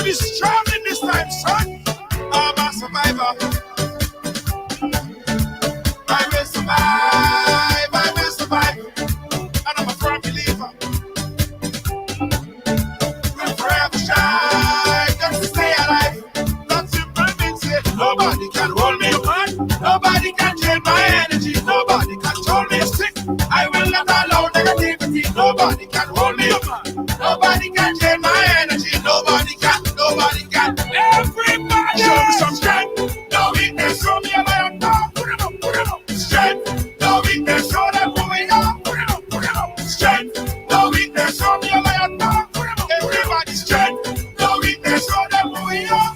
be strong in this time, son. I'm a survivor. I will survive. I will survive. And I'm a firm believer. We'll forever shine just to stay alive. That simple means it. Nobody can hold me man. Nobody can drain my energy. Nobody can hold me sick. I will not allow negativity. Nobody can hold me man. Nobody can drain my energy. Nobody can. Nobody can. Everybody show me some strength. No weakness. Show me a lion. Put it up. Put it up. Strength. No weakness. Show them who we are. Put it up. Put it up. Strength. No weakness. Show me a lion. Put it up. Everybody strength. No weakness. Show them who we are.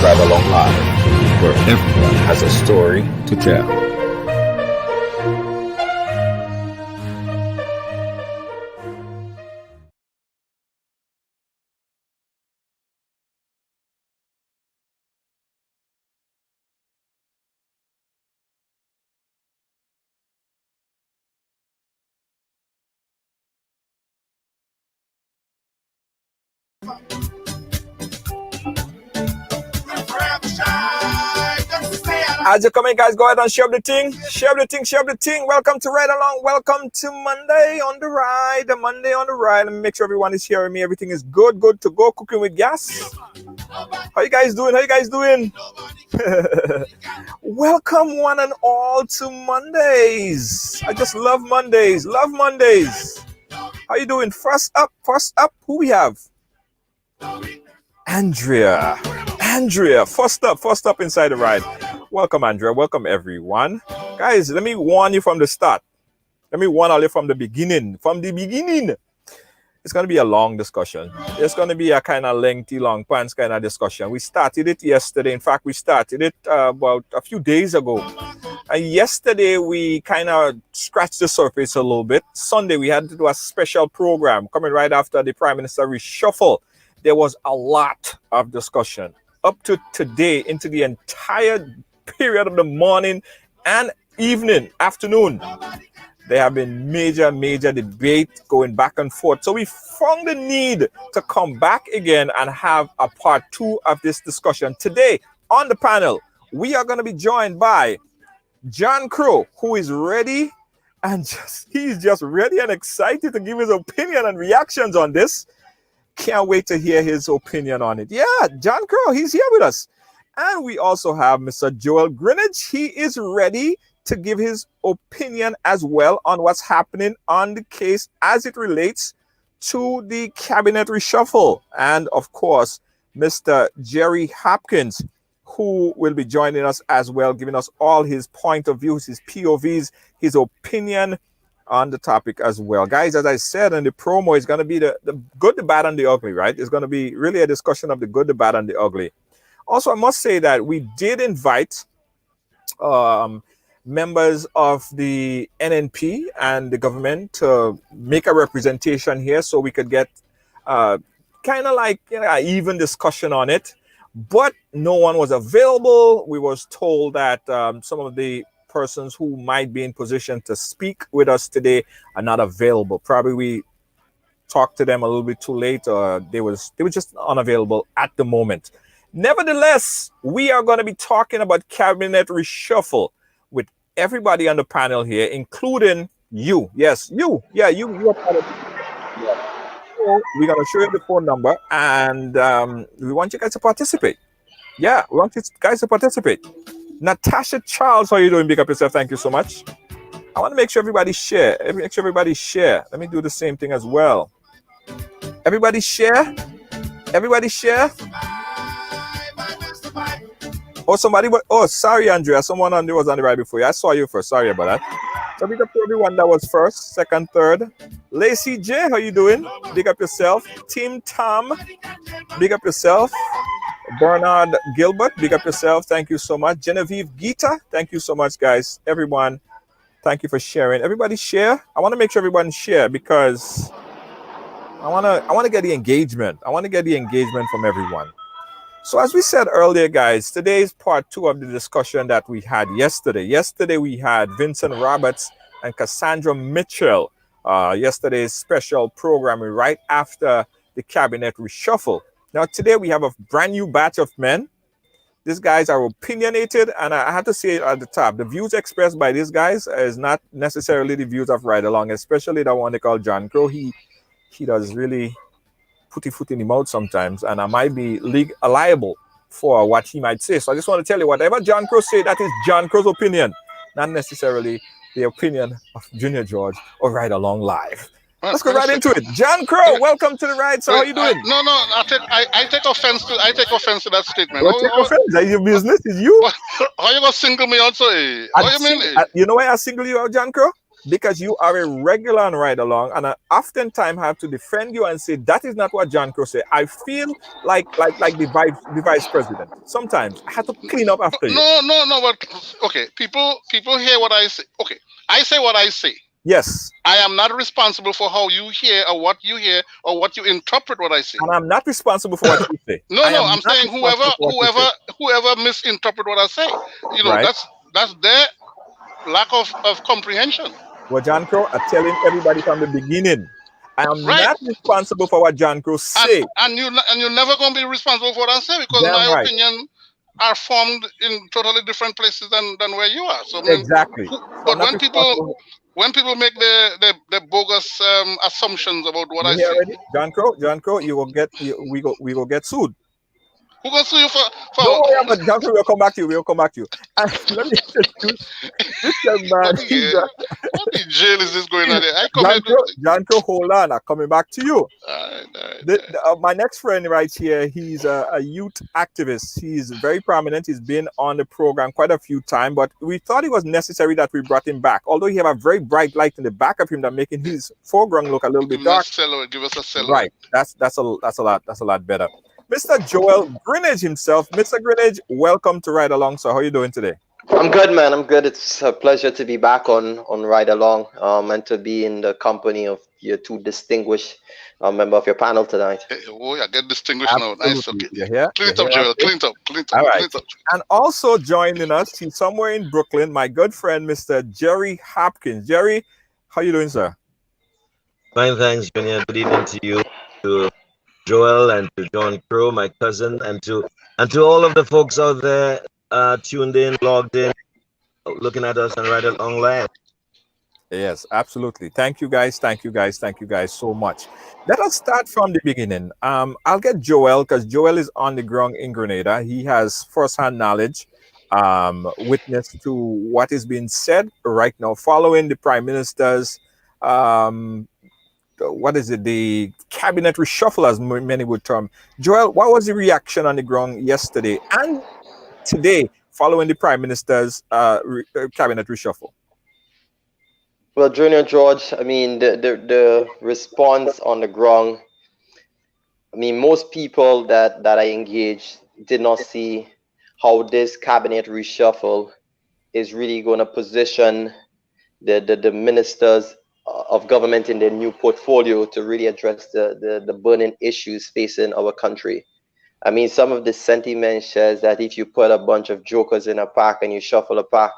Ridealong Live, where everyone has a story to tell. As you come in, guys, go ahead and share the thing. Share the thing, share the thing. Welcome to Ridealong. Welcome to Monday on the ride. Monday on the ride. Let me make sure everyone is hearing me. Everything is good to go. Cooking with gas. How you guys doing? How you guys doing? Welcome one and all to Mondays. I just love Mondays. Love Mondays. How you doing? First up, who we have? Andrea, first up inside the ride. Welcome, Andrea. Welcome, everyone. Guys, let me warn you from the start. Let me warn all you from the beginning. From the beginning, it's going to be a long discussion. It's going to be a kind of lengthy, long pants kind of discussion. We started it yesterday. In fact, we started it about a few days ago. And yesterday, we kind of scratched the surface a little bit. Sunday, we had to do a special program coming right after the Prime Minister reshuffle. There was a lot of discussion up to today into the entire period of the morning and afternoon. There have been major debate going back and forth. So we found the need to come back again and have a part 2 of this discussion. Today on the panel, we are going to be joined by JohnCrow, who is ready and he's just ready and excited to give his opinion and reactions on this. Can't wait to hear his opinion on it. Yeah, JohnCrow, he's here with us. And we also have Mr. Joel Greenidge. He is ready to give his opinion as well on what's happening on the case as it relates to the cabinet reshuffle. And of course, Mr. Gerry Hopkins, who will be joining us as well, giving us all his point of views, his POVs, his opinion on the topic as well. Guys, as I said in the promo, it's going to be the good, the bad, and the ugly, right? It's going to be really a discussion of the good, the bad, and the ugly. Also, I must say that we did invite members of the NNP and the government to make a representation here so we could get kind of like an even discussion on it. But no one was available. We was told that some of the persons who might be in position to speak with us today are not available. Probably we talked to them a little bit too late, or they were just unavailable at the moment. Nevertheless, we are going to be talking about cabinet reshuffle with everybody on the panel here, including you. Yes, you. Yeah, you are part of it. Yeah. So we're going to show you the phone number, and we want you guys to participate. Yeah, we want you guys to participate. Natasha Charles, how are you doing? Big up yourself. Thank you so much. I want to make sure everybody share. Make sure everybody share. Let me do the same thing as well. Everybody share. Everybody share. Oh, somebody. Oh, sorry, Andrea. Someone was on the ride before you. I saw you first. Sorry about that. So big up to everyone that was first, second, third. Lacey J, how you doing? Big up yourself. Team Tom, big up yourself. Bernard Gilbert, big up yourself. Thank you so much. Genevieve Gita, thank you so much, guys. Everyone, thank you for sharing. Everybody share. I want to make sure everyone share because I wanna get the engagement. I want to get the engagement from everyone. So as we said earlier, guys, today is part 2 of the discussion that we had yesterday. Yesterday we had Vincent Roberts and Cassandra Mitchell. Yesterday's special programming right after the cabinet reshuffle. Now today we have a brand new batch of men. These guys are opinionated, and I have to say it at the top. The views expressed by these guys is not necessarily the views of Ridealong, especially the one they call JohnCrow. He does really put his foot in the mouth sometimes, and I might be liable for what he might say. So I just want to tell you, whatever JohnCrow say, that is JohnCrow's opinion, not necessarily the opinion of Junior George or Ridealong Live. Let's go right into it. JohnCrow, welcome to the ride. So how you doing? No, I take offense to that statement. What take offense? Is your business? Is you? How you gonna single me out? So, how you mean? You know why I single you out, JohnCrow? Because you are a regular on Ridealong, and I oftentimes have to defend you and say that is not what JohnCrow said. I feel like the vice president. Sometimes I have to clean up after you. No. But okay, people hear what I say. Okay, I say what I say. Yes. I am not responsible for how you hear or what you hear or what you interpret what I say. And I'm not responsible for what you say. No, I'm saying whoever misinterpret what I say. You know, right. that's their lack of comprehension. Well, JohnCrow, I'm telling everybody from the beginning, I am not responsible for what JohnCrow say. And you're never gonna be responsible for what I say because my opinion are formed in totally different places than where you are. So exactly. But when people make the bogus assumptions about what I say, JohnCrow, we will get sued. Who gonna sue you for? No, but JohnCrow, we'll come back to you. Let me introduce this man. What the jail is this going on there? JohnCrow, hold on. I'm coming back to you. All right. My next friend right here, he's a youth activist. He's very prominent. He's been on the program quite a few times, but we thought it was necessary that we brought him back. Although he have a very bright light in the back of him that making his foreground look a little bit dark. Give us a silhouette. Right. That's a lot better. Mr. Joel Greenidge himself. Mr. Greenidge, welcome to Ridealong. So how are you doing today? I'm good, man. I'm good. It's a pleasure to be back on Ridealong and to be in the company of your two distinguished member of your panel tonight. Oh, yeah, get distinguished now. Nice. Okay. Clean it up, Joel. Clean it up. All right. Clean it up. And also joining us, he's somewhere in Brooklyn, my good friend, Mr. Gerry Hopkin. Gerry, how you doing, sir? Fine, thanks, Junior. Good evening to you, to Joel and to JohnCrow, my cousin, and to all of the folks out there tuned in, logged in, looking at us on Ridealong Live. Yes, absolutely. Thank you guys so much. Let us start from the beginning. I'll get Joel because Joel is on the ground in Grenada. He has first-hand knowledge, witness to what is being said right now following the Prime Minister's the cabinet reshuffle, as many would term. Joel, what was the reaction on the ground yesterday and today following the Prime Minister's cabinet reshuffle? Well, Junior George, I mean, the response on the ground, I mean, most people that I engaged did not see how this cabinet reshuffle is really going to position the ministers of government in their new portfolio to really address the burning issues facing our country. I mean, some of the sentiment says that if you put a bunch of jokers in a pack and you shuffle a pack,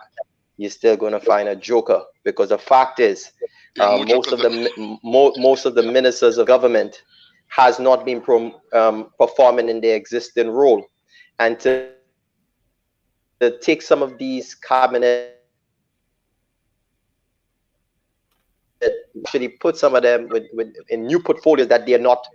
you're still going to find a joker, because the fact is most of the ministers of government has not been performing in their existing role, and to take some of these cabinet, actually put some of them in new portfolios that they're not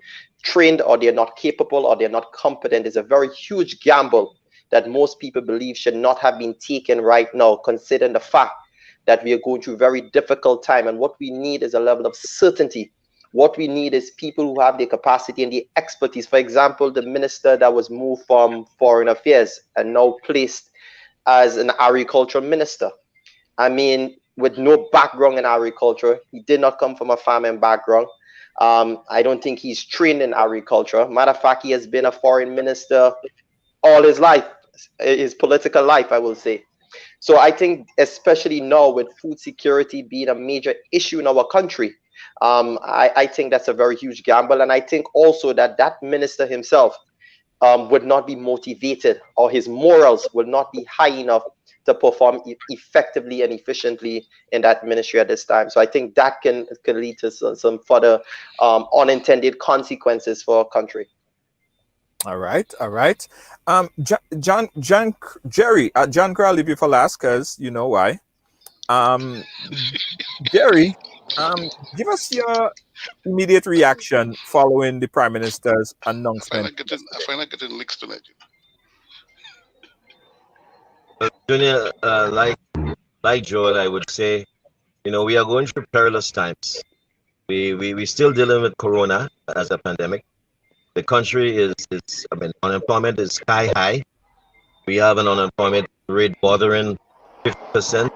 trained or they're not capable or they're not competent is a very huge gamble that most people believe should not have been taken right now, considering the fact that we are going through a very difficult time. And what we need is a level of certainty. What we need is people who have the capacity and the expertise. For example, the minister that was moved from Foreign Affairs and now placed as an agricultural minister. I mean, with no background in agriculture. He did not come from a farming background. I don't think he's trained in agriculture. Matter of fact, he has been a foreign minister all his life, his political life, I will say. So I think, especially now with food security being a major issue in our country, I think that's a very huge gamble. And I think also that that minister himself would not be motivated, or his morals would not be high enough to perform effectively and efficiently in that ministry at this time. So I think that can lead to some further unintended consequences for our country. All right, all right. Gerry, JohnCrow, I'll leave you for last because you know why. Gerry, give us your immediate reaction following the Prime Minister's announcement. I find I getting licks tonight. Junior, like Joel, I would say, we are going through perilous times. We still dealing with Corona as a pandemic. The country is unemployment is sky high. We have an unemployment rate bordering 50%.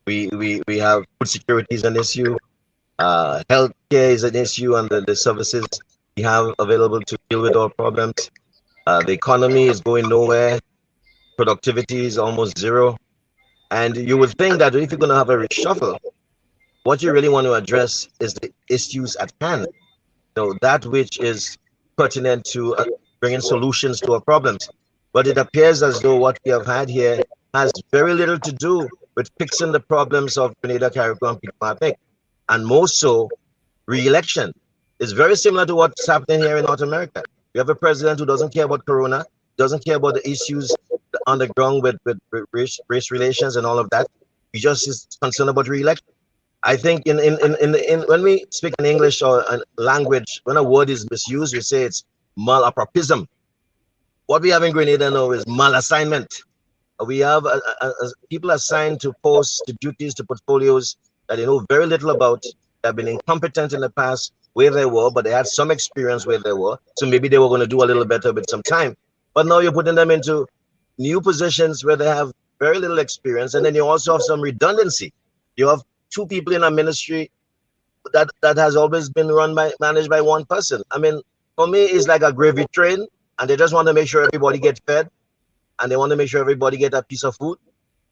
We have food security is an issue. Healthcare is an issue, and the services we have available to deal with our problems. The economy is going nowhere. Productivity is almost zero. And you would think that if you're going to have a reshuffle, what you really want to address is the issues at hand. That which is pertinent to bringing solutions to our problems. But it appears as though what we have had here has very little to do with fixing the problems of Grenada, Carriacou, and Peter, and more so, re-election. It's very similar to what's happening here in North America. You have a president who doesn't care about Corona, doesn't care about the issues on the ground with race relations and all of that. He just is concerned about re-election. I think in when we speak in English or a language, when a word is misused, we say it's malapropism. What we have in Grenada now is malassignment. We have people assigned to posts, to duties, to portfolios that they know very little about. They have been incompetent in the past where they were, but they had some experience where they were. So maybe they were going to do a little better with some time. But now you're putting them into new positions where they have very little experience. And then you also have some redundancy. You have two people in a ministry that has always been managed by one person. I mean, for me, it's like a gravy train, and they just want to make sure everybody gets fed, and they want to make sure everybody get a piece of food.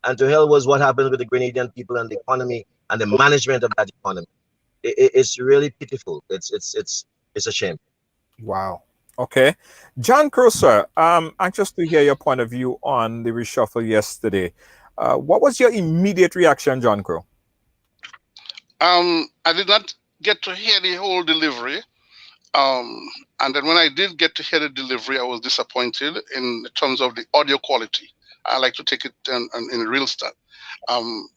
And to hell was what happened with the Grenadian people and the economy and the management of that economy. It's really pitiful. It's a shame. Wow. Okay. JohnCrow, sir, anxious to hear your point of view on the reshuffle yesterday. What was your immediate reaction, JohnCrow? I did not get to hear the whole delivery. And then when I did get to hear the delivery, I was disappointed in terms of the audio quality. I like to take it in real start.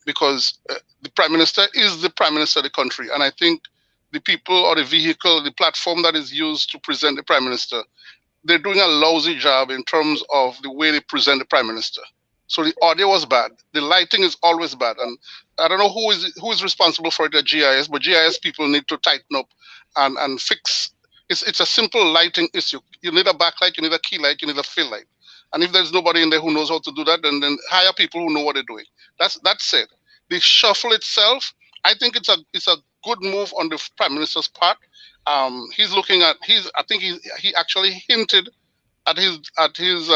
Because the Prime Minister is the Prime Minister of the country. And I think the people or the vehicle, the platform that is used to present the Prime Minister, they're doing a lousy job in terms of the way they present the Prime Minister. So the audio was bad. The lighting is always bad. And I don't know who is responsible for it at GIS, but GIS people need to tighten up and fix. It's a simple lighting issue. You need a backlight, you need a key light, you need a fill light. And if there's nobody in there who knows how to do that, then hire people who know what they're doing. That's it. The shuffle itself, I think it's a good move on the Prime Minister's part. He's looking at I think he actually hinted at his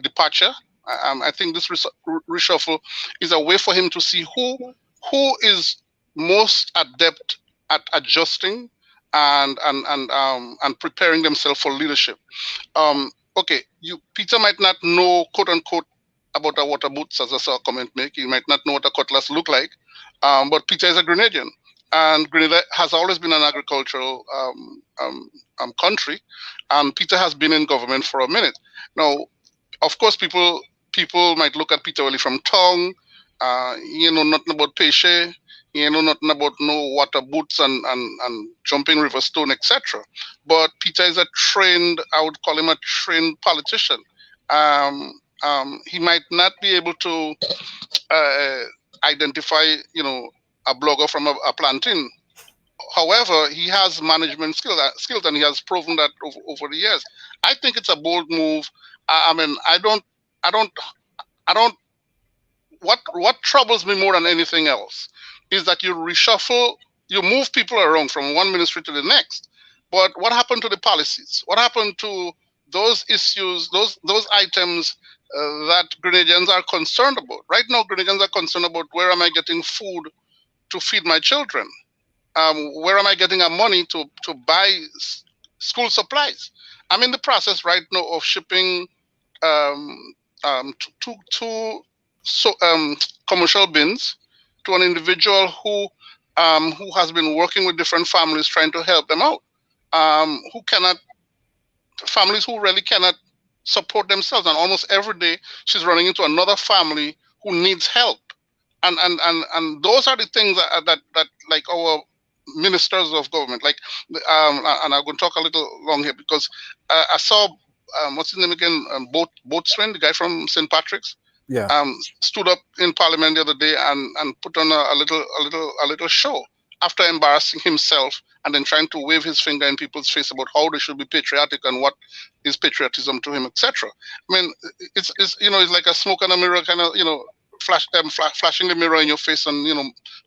departure. I think this reshuffle is a way for him to see who is most adept at adjusting and preparing themselves for leadership. Okay, Peter might not know, quote unquote, about a water boots, as I saw a comment make. He might not know what a cutlass look like, but Peter is a Grenadian, and Grenada has always been an agricultural country, and Peter has been in government for a minute. Now, of course, people might look at Peter only from tongue, nothing about Péché, nothing about no water boots and jumping river stone, etc. But Peter is a trained, I would call him a trained politician. He might not be able to identify, a blogger from a plantain. However, he has management skills, and he has proven that over the years. I think it's a bold move. I mean, I don't what troubles me more than anything else is that you move people around from one ministry to the next. But what happened to the policies? What happened to those issues, those items that Grenadians are concerned about? Right now, Grenadians are concerned about where am I getting food to feed my children? Where am I getting money to buy school supplies? I'm in the process right now of shipping two commercial bins to an individual who has been working with different families trying to help them out, families who really cannot support themselves, and almost every day she's running into another family who needs help, and those are the things that like our ministers of government, like and I'm going to talk a little long here because I saw what's his name again, Boatswain, the guy from St. Patrick's, Yeah. stood up in Parliament the other day and put on a little show after embarrassing himself and then trying to wave his finger in people's face about how they should be patriotic and what is patriotism to him, etc. I mean, it's it's like a smoke and a mirror kind of flashing the mirror in your face and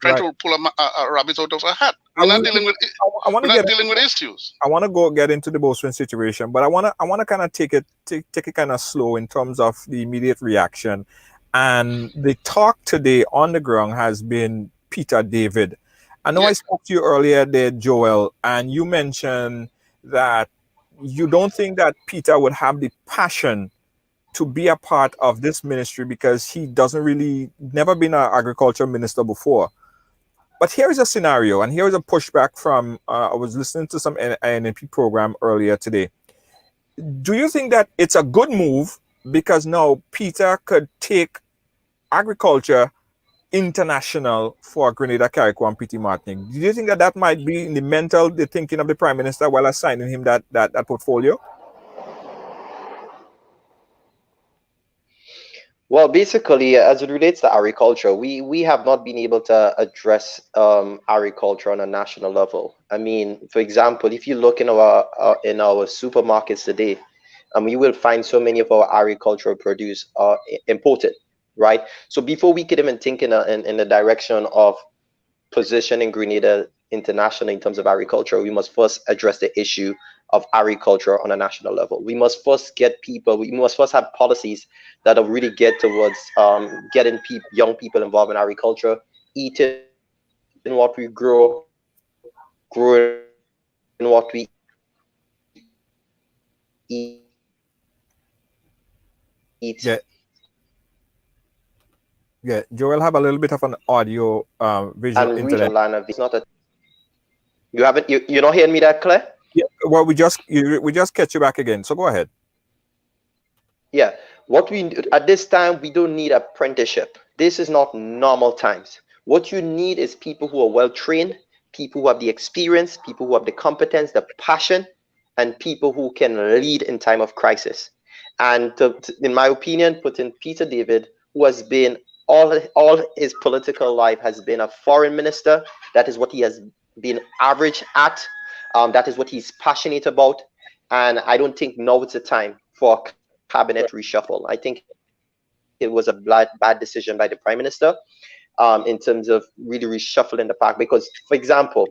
trying Right. to pull a rabbit out of a hat. I We're not wanna- dealing with I want we're to not get dealing with issues. I want to go get into the Boston situation, but I want to kind of take it kind of slow in terms of the immediate reaction. And the talk today on the ground has been Peter David. I know I Yeah. spoke to you earlier there, Joel, and you mentioned that you don't think that Peter would have the passion to be a part of this ministry because he doesn't really never been an agriculture minister before. But here is a scenario, and here is a pushback from. I was listening to some NNP program earlier today. Do you think that it's a good move because now Peter could take agriculture international for Grenada, Carriacou, and PT Martinique? Do you think that that might be in the thinking of the Prime Minister while assigning him that portfolio? Well, basically, as it relates to agriculture, we have not been able to address agriculture on a national level. I mean, for example, if you look in our supermarkets today, you will find so many of our agricultural produce are imported, right? So before we could even think in the direction of positioning Grenada internationally in terms of agriculture, we must first address the issue of agriculture on a national level. We must first we must first have policies that will really get towards getting young people involved in agriculture, eating what we grow, growing what we eat. Yeah. Yeah, Joel have a little bit of an audio visual And internet. regional line of it's not a you're not hearing me that clear? Yeah, well, we just catch you back again. So go ahead. Yeah, what we at this time we don't need apprenticeship. This is not normal times. What you need is people who are well trained, people who have the experience, people who have the competence, the passion, and people who can lead in time of crisis. And in my opinion, putting Peter David, who has been all his political life has been a foreign minister. That is what he has been average at. That is what he's passionate about. And I don't think now it's the time for cabinet reshuffle. I think it was a bad decision by the Prime Minister in terms of really reshuffling the pack. Because, for example,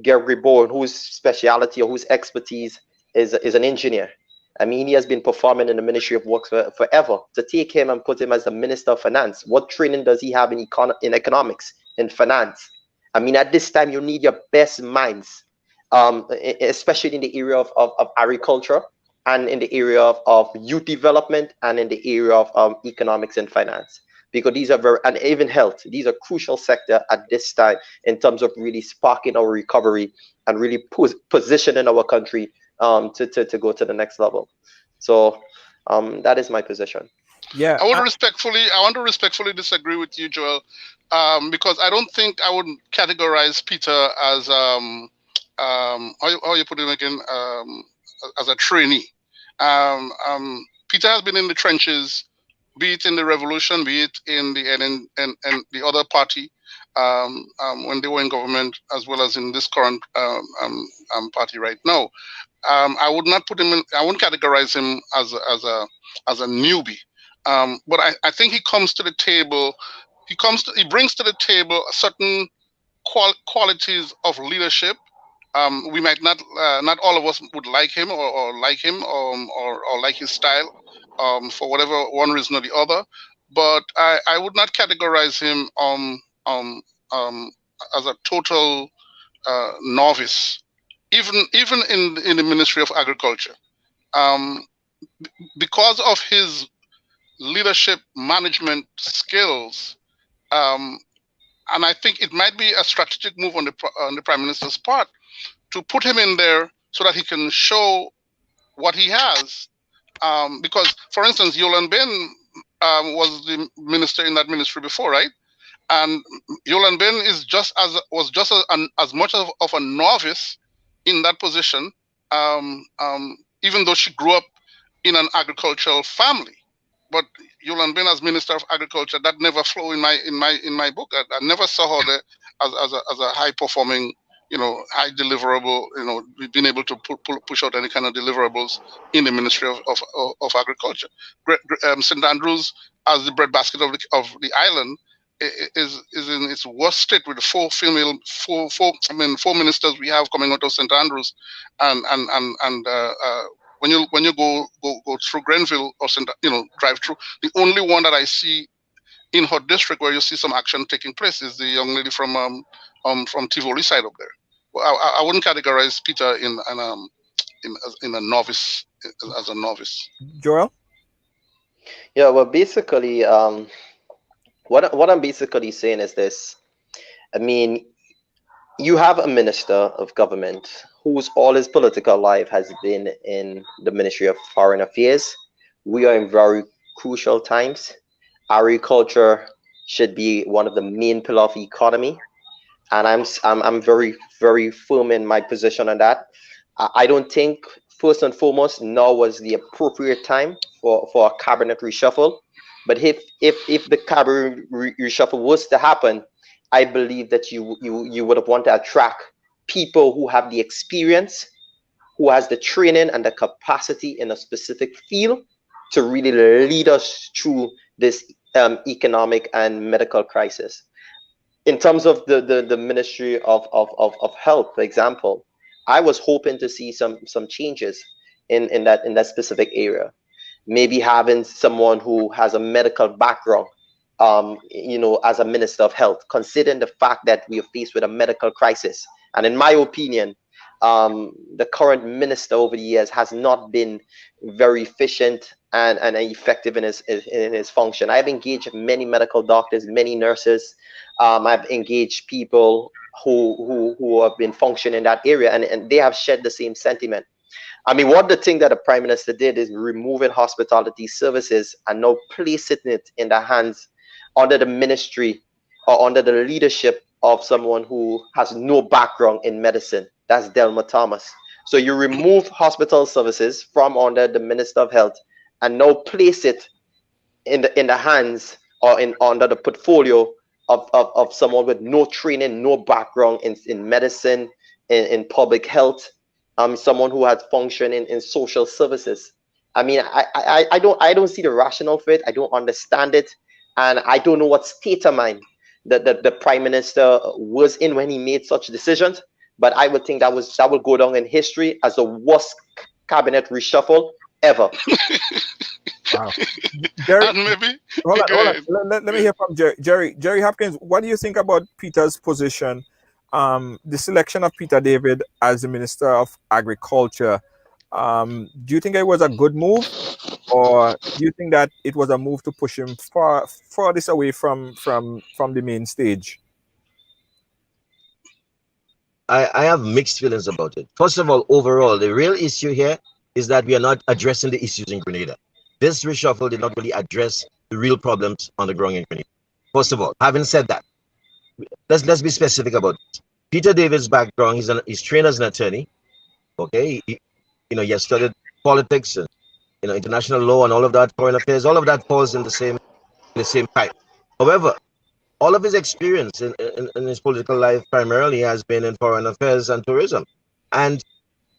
Gerry, whose speciality or whose expertise is an engineer. I mean, he has been performing in the Ministry of Works forever. To take him and put him as the Minister of Finance, what training does he have in economics, in finance? I mean, at this time, you need your best minds, especially in the area of agriculture and in the area of youth development and in the area of economics and finance. Because these are and even health, these are crucial sector at this time in terms of really sparking our recovery and really positioning our country to go to the next level. So that is my position. Yeah, I want to respectfully disagree with you, Joel, because I don't think I would categorize Peter as how you put him again, as a trainee. Peter has been in the trenches, be it in the revolution, be it in the and the other party when they were in government, as well as in this current party right now. I would not put him in. I wouldn't categorize him as a newbie. But I think he comes to the table. He brings to the table certain qualities of leadership. We might not all of us would like him or like him or like his style for whatever one reason or the other. But I would not categorize him as a total novice, even in the Ministry of Agriculture, because of his leadership management skills. And I think it might be a strategic move on the Prime Minister's part to put him in there so that he can show what he has. Because, for instance, Yolan Ben was the minister in that ministry before, right? And Yolan Ben was just as much of a novice in that position, even though she grew up in an agricultural family. But Yolan Ben as Minister of Agriculture, that never flowed in my book. I never saw her there as a high performing, high deliverable, being able to push out any kind of deliverables in the Ministry of Agriculture. St. Andrews, as the breadbasket of the island, is in its worst state with the four ministers we have coming out of St. Andrews, and when you go through Grenville or drive through, the only one that I see in her district where you see some action taking place is the young lady from Tivoli side up there. Well, I wouldn't categorize Peter in a novice as a novice. Joel? Yeah, well, basically, what I'm basically saying is this. I mean, you have a minister of government whose all his political life has been in the Ministry of Foreign Affairs. We are in very crucial times. Agriculture should be one of the main pillars of the economy, and I'm very, very firm in my position on that. I don't think, first and foremost, now was the appropriate time for a cabinet reshuffle. But if the cabinet reshuffle was to happen, I believe that you would have wanted to attract people who have the experience, who has the training and the capacity in a specific field to really lead us through this economic and medical crisis. In terms of the Ministry of Health, for example, I was hoping to see some changes in that specific area. Maybe having someone who has a medical background, as a Minister of Health, considering the fact that we are faced with a medical crisis. And in my opinion, the current minister over the years has not been very efficient and effective in his function. I've engaged many medical doctors, many nurses. I've engaged people who have been functioning in that area, and they have shared the same sentiment. I mean, what the thing that the Prime Minister did is removing hospitality services and now placing it in the hands under the ministry or under the leadership of someone who has no background in medicine. That's Delma Thomas. So you remove hospital services from under the Minister of Health and now place it in the hands or under the portfolio of someone with no training, no background in medicine, in public health, someone who has functioned in social services. I mean, I don't see the rationale for it. I don't understand it, and I don't know what state of mind that the Prime Minister was in when he made such decisions. But I would think that will go down in history as the worst cabinet reshuffle ever. Wow. Gerry, And maybe hold on. Let me hear from Gerry. Gerry Hopkins, what do you think about Peter's position? The selection of Peter David as the Minister of Agriculture. Do you think it was a good move, or do you think that it was a move to push him farthest away from the main stage? I have mixed feelings about it. First of all, overall, the real issue here is that we are not addressing the issues in Grenada. This reshuffle did not really address the real problems on the ground in Grenada. First of all, having said that, let's be specific about it. Peter David's background, he's trained as an attorney. Okay, he has studied politics and international law and all of that, foreign affairs, all of that falls in the same type. However, all of his experience in his political life primarily has been in foreign affairs and tourism. And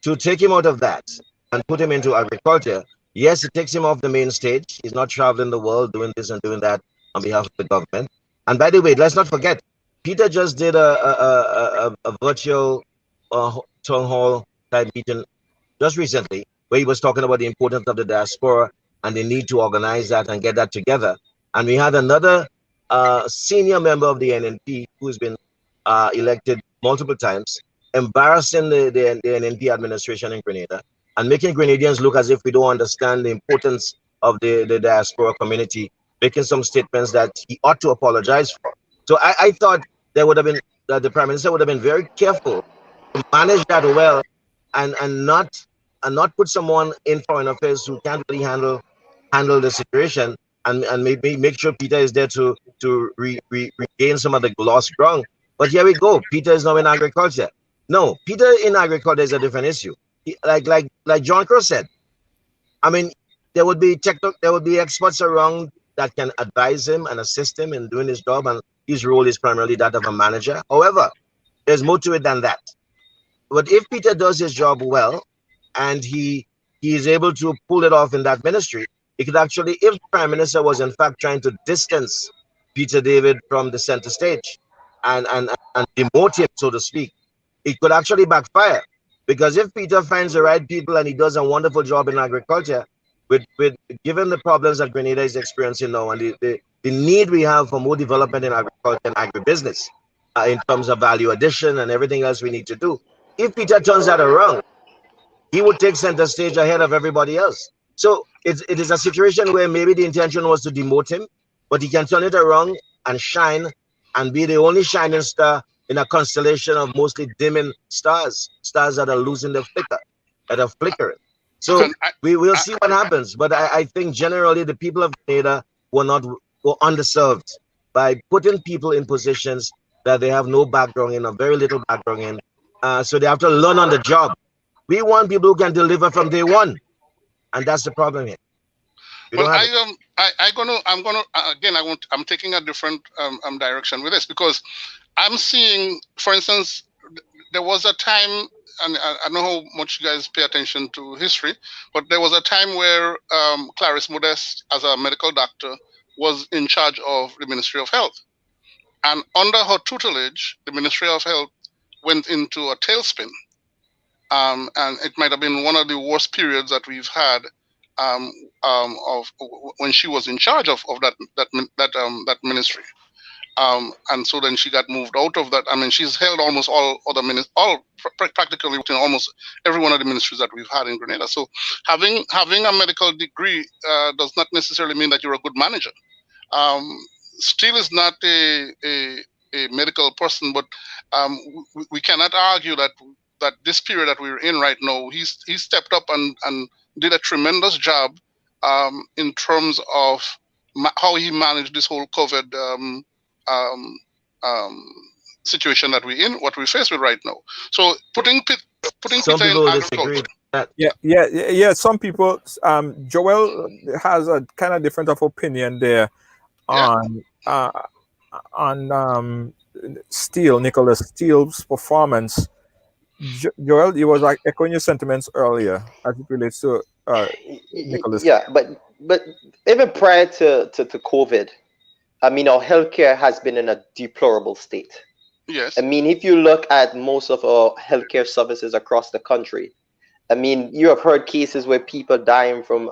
to take him out of that and put him into agriculture, Yes, it takes him off the main stage. He's not traveling the world doing this and doing that on behalf of the government. And by the way, let's not forget, Peter just did a virtual town hall type meeting just recently, where he was talking about the importance of the diaspora and the need to organize that and get that together. And we had another senior member of the NNP who's been elected multiple times, embarrassing the NNP administration in Grenada and making Grenadians look as if we don't understand the importance of the diaspora community, making some statements that he ought to apologize for. So I thought there would have been, that the Prime Minister would have been very careful to manage that well and not put someone in foreign affairs who can't really handle the situation, and maybe make sure Peter is there to regain some of the lost ground. But here we go. Peter is now in agriculture. No, Peter in agriculture is a different issue. Like JohnCrow said, I mean, there would be experts around that can advise him and assist him in doing his job, and his role is primarily that of a manager. However, there's more to it than that. But if Peter does his job well, and he is able to pull it off in that ministry, it could actually, if the Prime Minister was in fact trying to distance Peter David from the center stage and demote him, so to speak, it could actually backfire. Because if Peter finds the right people and he does a wonderful job in agriculture, with given the problems that Grenada is experiencing now and the need we have for more development in agriculture and agribusiness, in terms of value addition and everything else we need to do, if Peter turns that around, he would take center stage ahead of everybody else. So it is a situation where maybe the intention was to demote him, but he can turn it around and shine and be the only shining star in a constellation of mostly dimming stars that are losing their flicker, that are flickering. So we will see what happens. But I think generally the people of Grenada were underserved by putting people in positions that they have no background in or very little background in. So they have to learn on the job. We want people who can deliver from day one, and that's the problem here. Well, I'm taking a different direction with this, because I'm seeing, for instance, there was a time, and I don't know how much you guys pay attention to history, but there was a time where Clarice Modeste, as a medical doctor, was in charge of the Ministry of Health. And under her tutelage, the Ministry of Health went into a tailspin. And it might have been one of the worst periods that we've had of when she was in charge of that ministry. And so then she got moved out of that. I mean, she's held almost all other practically in almost every one of the ministries that we've had in Grenada. So having a medical degree does not necessarily mean that you're a good manager. Steele is not a medical person, but we cannot argue that this period that we're in right now, he stepped up and did a tremendous job in terms of how he managed this whole COVID situation that we're in, what we're faced with right now. So putting some Peter people in disagree. Yeah. Some people. Joel has a kind of different of opinion there on Nicholas Steele's performance. Joel, you was like echoing your sentiments earlier as it relates to Nicholas. Yeah, but even prior to COVID, I mean, our healthcare has been in a deplorable state. Yes. I mean, if you look at most of our healthcare services across the country, I mean, you have heard cases where people dying from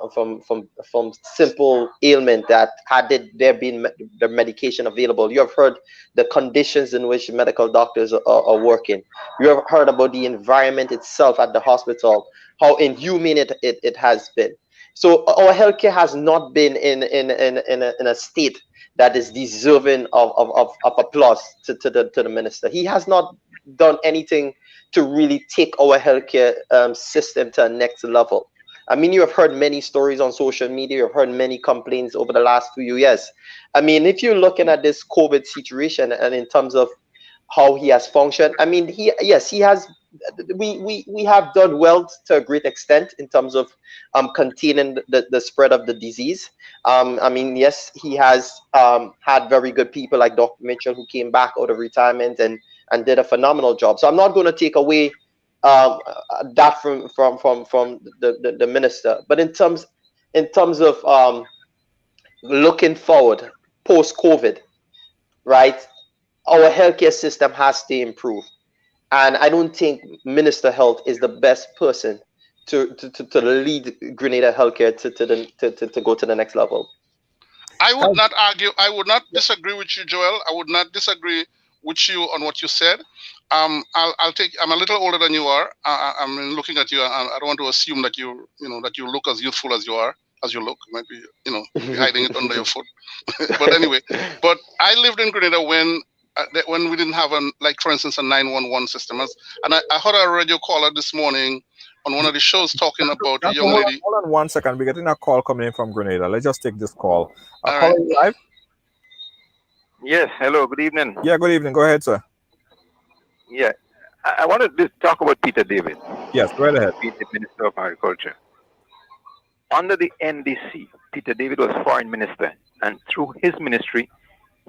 simple ailment that had there been the medication available. You have heard the conditions in which medical doctors are working. You have heard about the environment itself at the hospital, how inhumane it has been. So our healthcare has not been in a state that is deserving of applause to the minister. He has not done anything to really take our healthcare system to a next level. I mean, you have heard many stories on social media. You've heard many complaints over the last few years. I mean, if you're looking at this COVID situation and in terms of how he has functioned, I mean, he has. We have done well to a great extent in terms of containing the spread of the disease. I mean, yes, he has had very good people like Dr. Mitchell, who came back out of retirement and did a phenomenal job. So I'm not going to take away that from the minister. But in terms, in terms of looking forward post-COVID, right? Our healthcare system has to improve, and I don't think Minister Health is the best person to lead Grenada healthcare to go to the next level. I would not argue. I would not disagree with you, Joel. I would not disagree with you on what you said. I'll take. I'm a little older than you are. I'm looking at you. I don't want to assume that you look as youthful as you are. As you look, you might be, be hiding it under your foot. But anyway, but I lived in Grenada when we didn't have for instance, a 911 system. And I heard a radio caller this morning on one of the shows talking about a young lady. Hold on 1 second. We're getting a call coming in from Grenada. Let's just take this call. All right. Live? Yes. Hello. Good evening. Yeah, good evening. Go ahead, sir. Yeah. I wanted to talk about Peter David. Yes, go right ahead. The Minister of Agriculture. Under the NDC, Peter David was foreign minister, and through his ministry,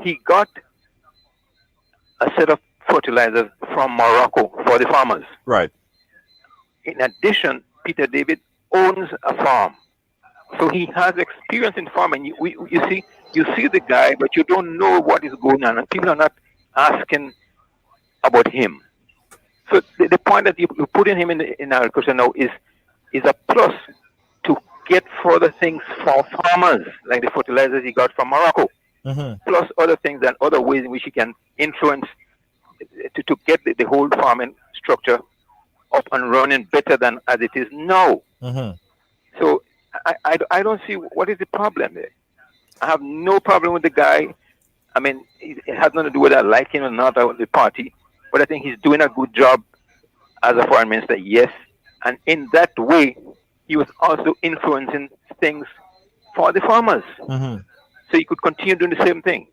he got a set of fertilizers from Morocco for the farmers. Right. In addition, Peter David owns a farm, so he has experience in farming. You see the guy, but you don't know what is going on, and people are not asking about him. So the point that you putting him in agriculture now is a plus to get further things for farmers, like the fertilizers he got from Morocco, plus other things and other ways in which he can influence to get the whole farming structure up and running better than as it is now. So I don't see what is the problem there. I have no problem with the guy. I mean, it has nothing to do with I like him or not, or the party, but I think he's doing a good job as a foreign minister, yes. And in that way, he was also influencing things for the farmers. So he could continue doing the same thing.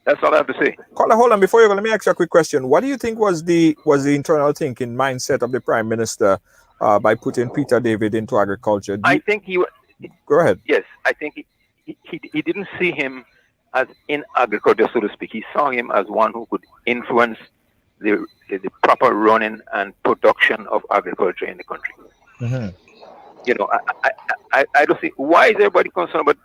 That's all I have to say. Hold on. Before you go, let me ask you a quick question. What do you think was the internal thinking mindset of the Prime Minister by putting Peter David into agriculture? I think he was... Go ahead. Yes, I think he didn't see him as in agriculture, so to speak. He saw him as one who could influence the proper running and production of agriculture in the country. I don't see why is everybody concerned about.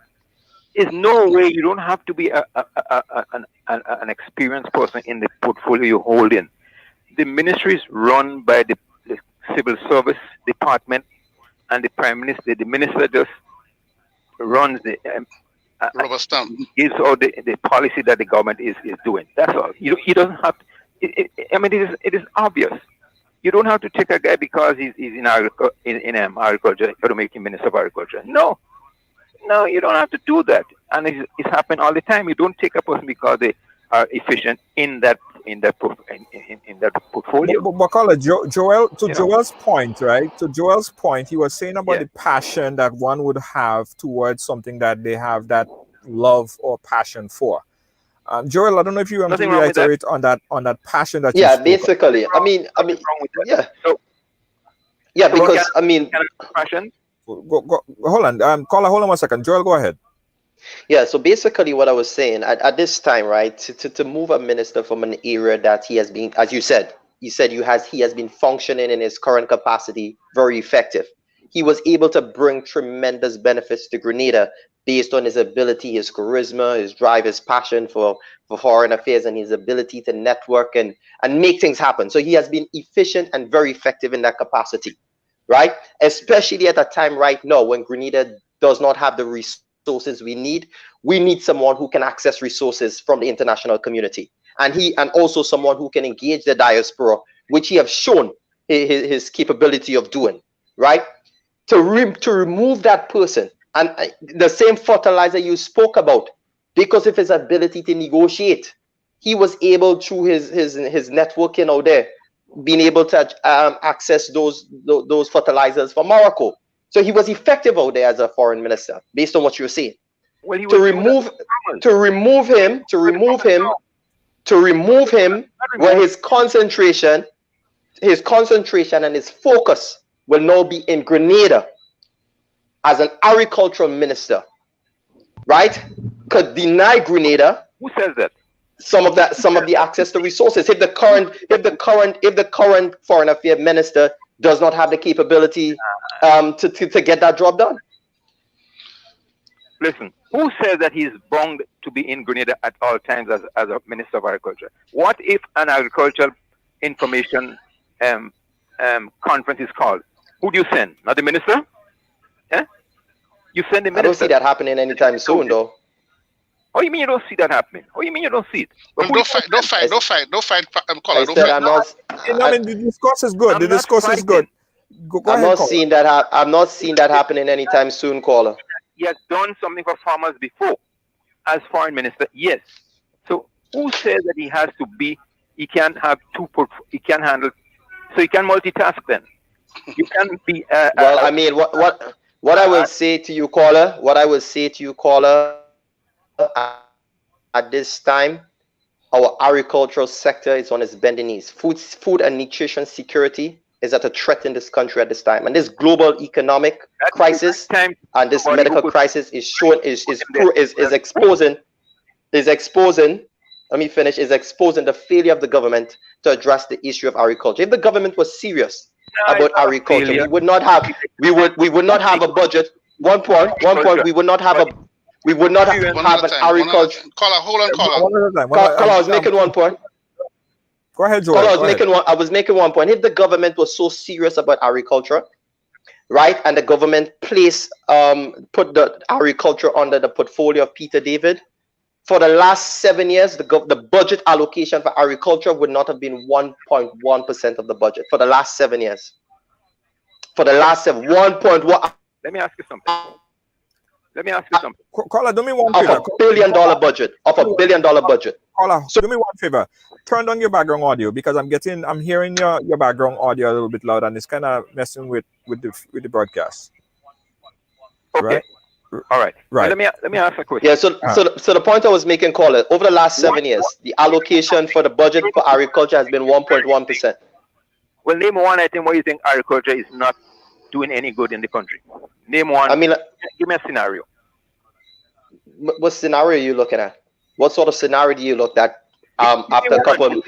There's no way. You don't have to be an experienced person in the portfolio you hold in. The ministry is run by the civil service department, and the prime minister, the minister just runs the rubber stamp. Gives all the policy that the government is doing. That's all. He doesn't have to. It is obvious. You don't have to take a guy because he's in agriculture to make him Minister of Agriculture. No, you don't have to do that. And it's happened all the time. You don't take a person because they are efficient in that portfolio. But Joel, Joel's point, right? To Joel's point, he was saying about the passion that one would have towards something that they have that love or passion for. Joel, I don't know if you want to reiterate on that passion that. Yeah, basically. I mean, yeah. So, yeah, because passion. Go, hold on, caller, hold on 1 second. Joel, go ahead. Yeah, so basically what I was saying at this time, right, to move a minister from an area that he has been, as you said, he has been functioning in his current capacity very effective. He was able to bring tremendous benefits to Grenada based on his ability, his charisma, his drive, his passion for foreign affairs, and his ability to network and make things happen. So he has been efficient and very effective in that capacity, right? Especially at a time right now when Grenada does not have the resources we need. We need someone who can access resources from the international community, and also someone who can engage the diaspora, which he has shown his capability of doing, right? To remove that person. And the same fertilizer you spoke about, because of his ability to negotiate, he was able through his networking out there, being able to access those fertilizers from Morocco. So he was effective out there as a foreign minister, based on what you're saying. Well, to remove him, where his concentration and his focus will now be in Grenada as an agricultural minister, right? Could deny Grenada. Who says that? Some of the access to resources. If the current foreign affairs minister does not have the capability to get that job done. Listen, who says that he's bound to be in Grenada at all times as a Minister of Agriculture? What if an agricultural information conference is called? Who do you send? Not the minister? Yeah? You send the minister. I don't see that happening anytime soon, though. What do you mean you don't see that happening? What do you mean you don't see it? Don't fight, Caller. I said I'm not. I mean, the discourse is good. I'm The not discourse is good. Go I'm ahead, not caller. seeing that. I'm not seeing that happening anytime soon, caller. He has done something for farmers before as foreign minister. Yes. So who says that he has to be? He can't have he can handle. So he can multitask then. You can be. Well, I mean, what I will say to you, caller. What I will say to you, caller. At this time, our agricultural sector is on its bending knees. Food and nutrition security is at a threat in this country at this time, and this global economic crisis and this medical crisis is exposing. Let me finish. Is exposing the failure of the government to address the issue of agriculture. If the government was serious about agriculture, we would not have a budget. One point. We would not have an agriculture. Caller, hold on, caller. Caller, I was making one point. Go ahead, Joel. I was making one point. If the government was so serious about agriculture, right, and the government put the agriculture under the portfolio of Peter David, for the last 7 years, the budget allocation for agriculture would not have been 1.1% of the budget for the last 7 years. For the last 1.1. Let me ask you something. Caller, do me one favor. Of $1 billion budget. Caller, do me one favor. Turn down your background audio because I'm hearing your background audio a little bit loud and it's kind of messing with the broadcast. Okay. Right? All right. Right. Let me ask a question. Yeah. So the point I was making, caller, over the last 7 years, the allocation for the budget for agriculture has been 1.1%. Well, name one item where you think agriculture is not doing any good in the country. Name one. I mean, give me a scenario. What scenario are you looking at? What sort of scenario do you look at? After 1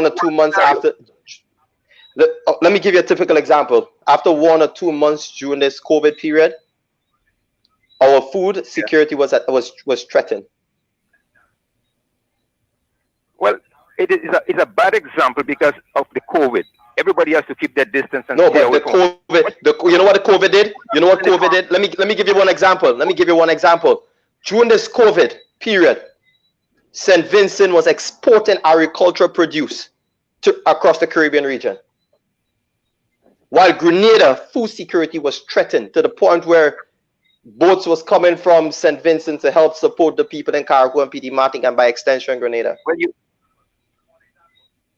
or 2 months after. Let me give you a typical example. After 1 or 2 months during this COVID period, our food security was threatened. Well, it's a bad example because of the COVID. Everybody has to keep their distance and no, but the COVID, you know what the COVID did? You know what COVID did? Let me give you one example. During this COVID period, St. Vincent was exporting agricultural produce across the Caribbean region. While Grenada, food security was threatened to the point where boats was coming from St. Vincent to help support the people in Carriacou and PD Martin and by extension Grenada. Well,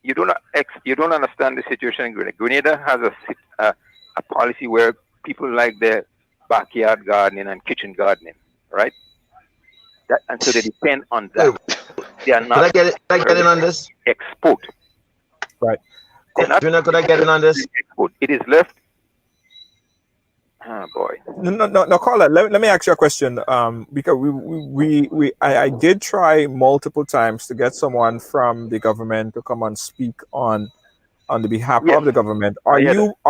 you don't understand the situation in Grenada. Grenada has a policy where people like their backyard gardening and kitchen gardening, right? And so they depend on that. They are not. Can I get in on this? Export. Right. Junior, could I get in on this? Export. It is left. Oh boy. No, caller. Let me ask you a question. Because I did try multiple times to get someone from the government to come and speak on the behalf of the government. Are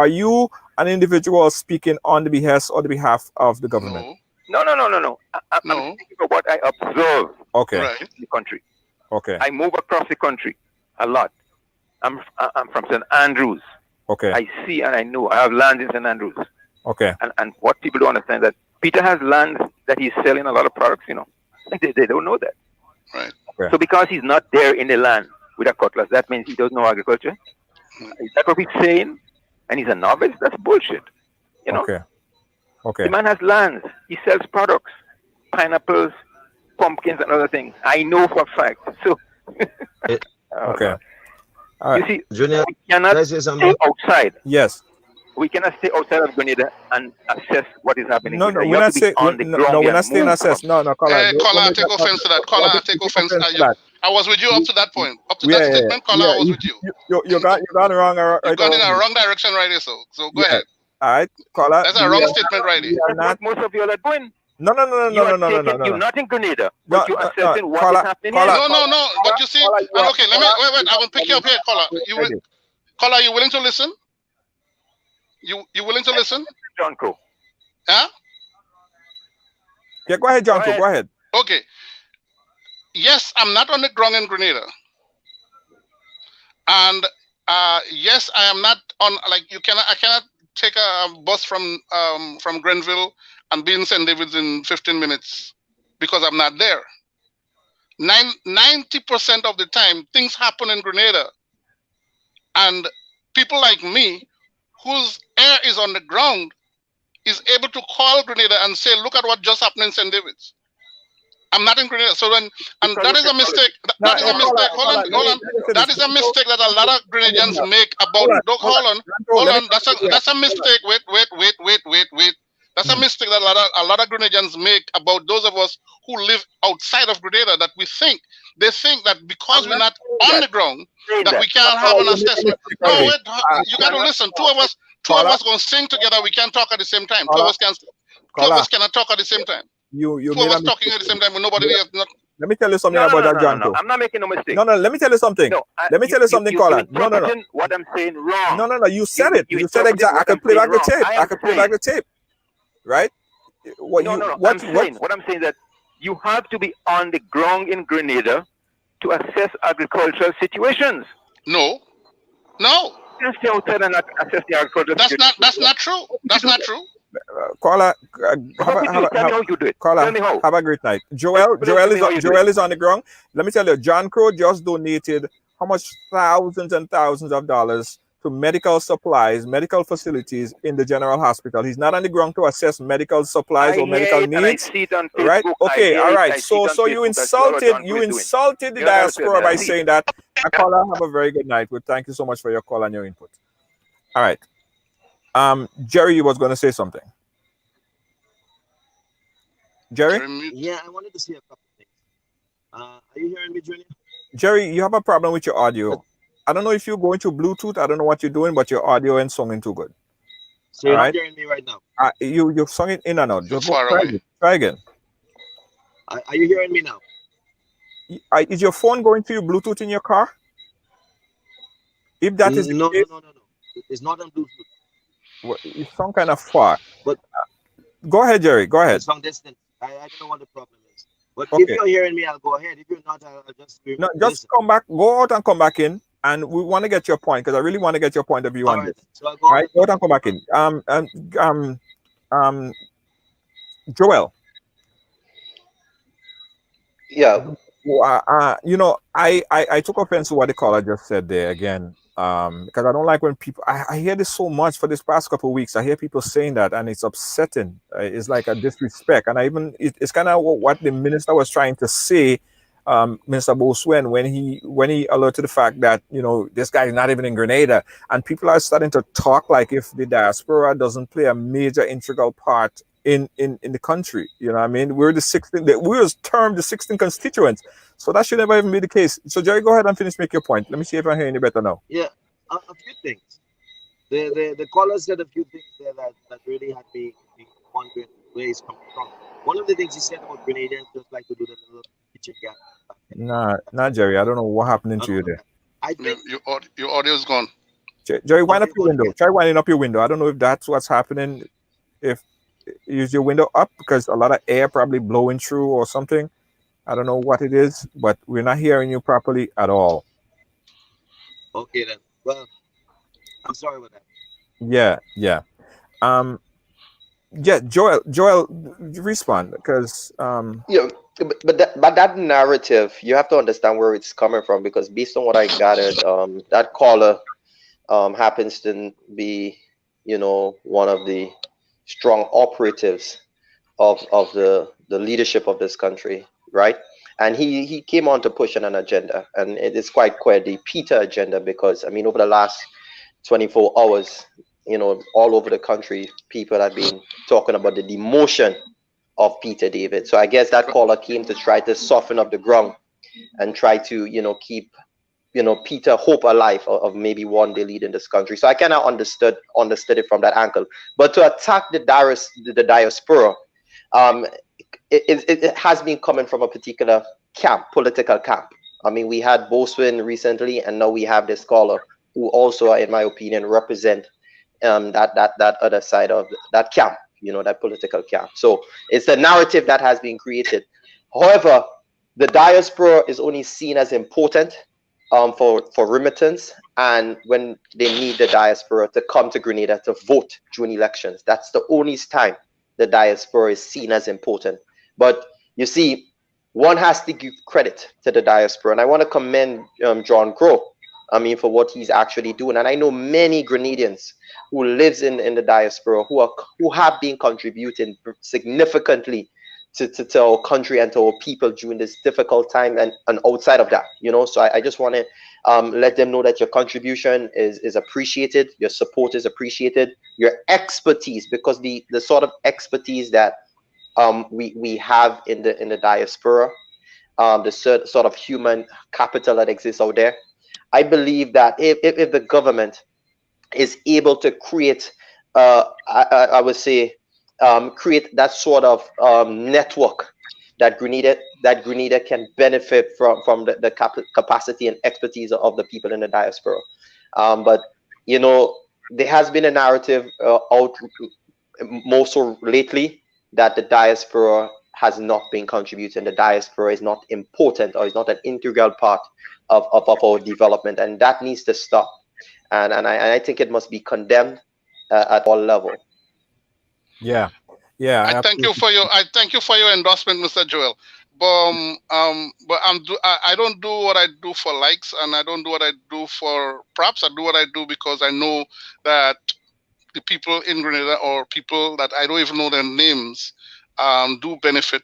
you an individual speaking on the behest or the behalf of the government? No. I'm thinking of what I observe. Okay. In the country. Okay. I move across the country a lot. I'm from St. Andrews. Okay. I see and I know. I have land in St. Andrews. Okay. And what people don't understand that Peter has land that he's selling a lot of products, you know. They don't know that. Right. Okay. So because he's not there in the land with a cutlass, that means he doesn't know agriculture. Is that what he's saying? And he's a novice? That's bullshit. You know? Okay. The man has lands. He sells products. Pineapples, pumpkins, and other things. I know for a fact. So okay. You see, Junior, we cannot stay outside. Yes. We cannot stay outside of Grenada and assess what is happening. No, we're not saying. No, we're not saying assess. No, caller. Caller, I take offense to that. Caller, I take offense to that. I was with you up to that point. Up to that statement, caller, I was with you. You got wrong. You got in a wrong direction right here, so go ahead. All right, caller. That's a wrong statement right here. That's what most of you are doing. No. You're not in Grenada, but you're assessing what is happening. No. But you see, okay, let me wait. I will pick you up here, caller. Caller, you willing to listen? You willing to listen? JohnCrow. Huh? Yeah, go ahead, JohnCrow. Go ahead. Okay. Yes, I'm not on the ground in Grenada. And yes, I am not on, like, I cannot take a bus from Grenville and be in St. David's in 15 minutes because I'm not there. 90% of the time, things happen in Grenada. And people like me, whose air is on the ground, is able to call Grenada and say, look at what just happened in St. David's. I'm not in Grenada. So then, and that is a mistake. That is a mistake. Hold on. That is a mistake that a lot of Grenadians make about. Hold on. That's a mistake. Wait. That's a mistake that a lot of Grenadians make about those of us who live outside of Grenada. That they think that because we're not on the ground, that we can't have an assessment. No, wait. You got to listen. Two of us going to sing together. We can't talk at the same time. Two of us cannot talk at the same time. You two of us talking at the same time, but nobody else. Let me tell you something about that, JohnCrow. I'm not making no mistake. No, let me tell you something. Let me tell you something, Colin. No. What I'm saying wrong. No. You said it. You said exactly. I can play back the tape. I can play back the tape. Right? What I'm saying that you have to be on the ground in Grenada to assess agricultural situations. No. You can stay outside and assess the agricultural situations. That's not true. That's not true. Caller, tell me how you do it. Caller, tell me how. Have a great night. Joel is on the ground. Let me tell you, JohnCrow just donated how much thousands and thousands of dollars to medical supplies, medical facilities in the General Hospital. He's not on the ground to assess medical supplies or medical needs. Right? Okay, all right. So you insulted the diaspora by saying that. Caller, have a very good night. Well, thank you so much for your call and your input. All right. Gerry, you was going to say something. Gerry? Yeah, I wanted to say a couple things. Are you hearing me, Junior? Gerry, you have a problem with your audio. I don't know if you're going to Bluetooth. I don't know what you're doing, but your audio ain't singing too good. So you're not hearing me right now? You're singing in and out. Just try again. Are you hearing me now? Is your phone going to your Bluetooth in your car? If that is no. It's not on Bluetooth. Well, you sound kind of far. But go ahead, Gerry. Go ahead. It's long distance. I don't know what the problem is. But if you're hearing me, I'll go ahead. If you're not, I'll just just come back. Go out and come back in. And we want to get your point because I really want to get your point of view on this. So I'll go out and come back in. Joel. Yeah. I took offense to what the caller just said there again. Because I don't like when people, I hear this so much for this past couple of weeks. I hear people saying that and it's upsetting. It's like a disrespect. And it's kind of what the minister was trying to say, Minister Boswen, when he alerted the fact that, this guy is not even in Grenada. And people are starting to talk like if the diaspora doesn't play a major integral part in the country. You know what I mean? We're termed the 16th constituents. So that should never even be the case. So Gerry, go ahead and make your point. Let me see if I'm hearing you better now. Yeah, a few things. The caller said a few things there that really had me wondering where he's coming from. One of the things he said about Grenadians just like to do the little kitchen gap. Nah, Gerry. I don't know what happening to you there. I think your audio's gone. Gerry, wind up your window. Try winding up your window. I don't know if that's what's happening. If use your window up because a lot of air probably blowing through or something. I don't know what it is, but we're not hearing you properly at all. Okay then. Well, I'm sorry about that. Yeah. Joel, respond because but that narrative, you have to understand where it's coming from because based on what I gathered, that caller happens to be, one of the strong operatives of the leadership of this country, right? And he came on to push an agenda, and it is quite the Peter agenda because over the last 24 hours, all over the country, people have been talking about the demotion of Peter David. So I guess that caller came to try to soften up the ground and try to keep Peter hope alive of maybe one day leading this country. So I kind of understood it from that angle. But to attack the diaspora, it has been coming from a particular political camp. We had Boswin recently, and now we have this caller who also, in my opinion, represent that other side of that camp. that political camp. So it's a narrative that has been created. However, the diaspora is only seen as important for remittance, and when they need the diaspora to come to Grenada to vote during elections. That's the only time the diaspora is seen as important. But you see, one has to give credit to the diaspora, and I want to commend JohnCrow, for what he's actually doing. And I know many Grenadians who lives in the diaspora who have been contributing significantly to our country and to our people during this difficult time, and outside of that, so I just want to let them know that your contribution is appreciated, your support is appreciated, your expertise, because the sort of expertise that we have in the diaspora, the sort of human capital that exists out there. I believe that if the government is able to create, I would say, create that sort of network that Grenada can benefit from the capacity and expertise of the people in the diaspora. But there has been a narrative out more so lately that the diaspora has not been contributing. The diaspora is not important, or is not an integral part of our development, and that needs to stop. And I think it must be condemned at all levels. Yeah. I thank you for your endorsement, Mr. Joel. But I don't do what I do for likes, and I don't do what I do for props. I do what I do because I know that the people in Grenada, or people that I don't even know their names, do benefit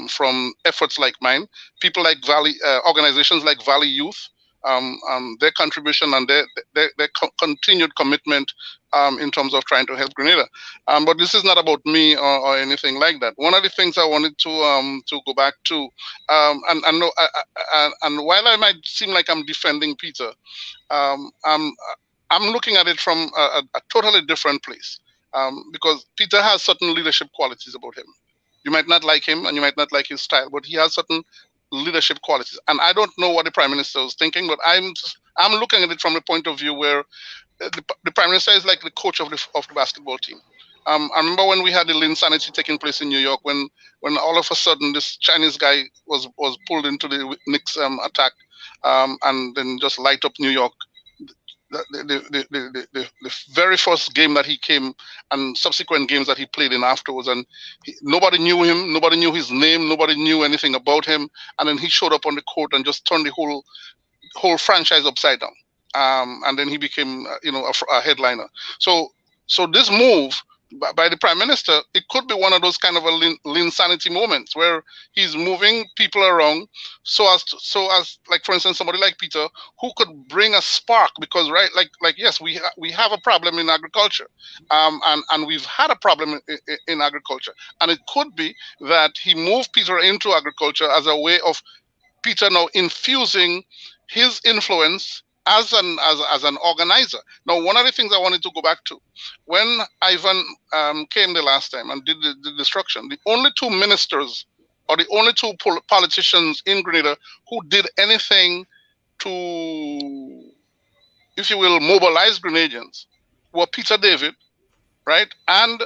from efforts like mine. People like Valley, organizations like Valley Youth, their contribution and their continued commitment in terms of trying to help Grenada. But this is not about me or anything like that. One of the things I wanted to go back to, and while I might seem like I'm defending Peter, I'm looking at it from a totally different place, because Peter has certain leadership qualities about him. You might not like him, and you might not like his style, but he has certain leadership qualities. And I don't know what the Prime Minister was thinking, but I'm looking at it from the point of view where the Prime Minister is like the coach of the basketball team. I remember when we had the Linsanity taking place in New York, when all of a sudden this Chinese guy was pulled into the Knicks attack, and then just light up New York. The very first game that he came, and subsequent games that he played in afterwards, and nobody knew him, nobody knew his name, nobody knew anything about him, and then he showed up on the court and just turned the whole franchise upside down, and then he became a headliner. So this move by the Prime Minister, it could be one of those kind of a Linsanity moments where he's moving people around so as like, for instance, somebody like Peter, who could bring a spark, because like yes, we have a problem in agriculture, and we've had a problem in agriculture, and it could be that he moved Peter into agriculture as a way of Peter now infusing his influence as an organizer. Now, one of the things I wanted to go back to, when Ivan came the last time and did the destruction, the only two ministers, or the only two politicians in Grenada who did anything to, if you will, mobilize Grenadians were Peter David, right, and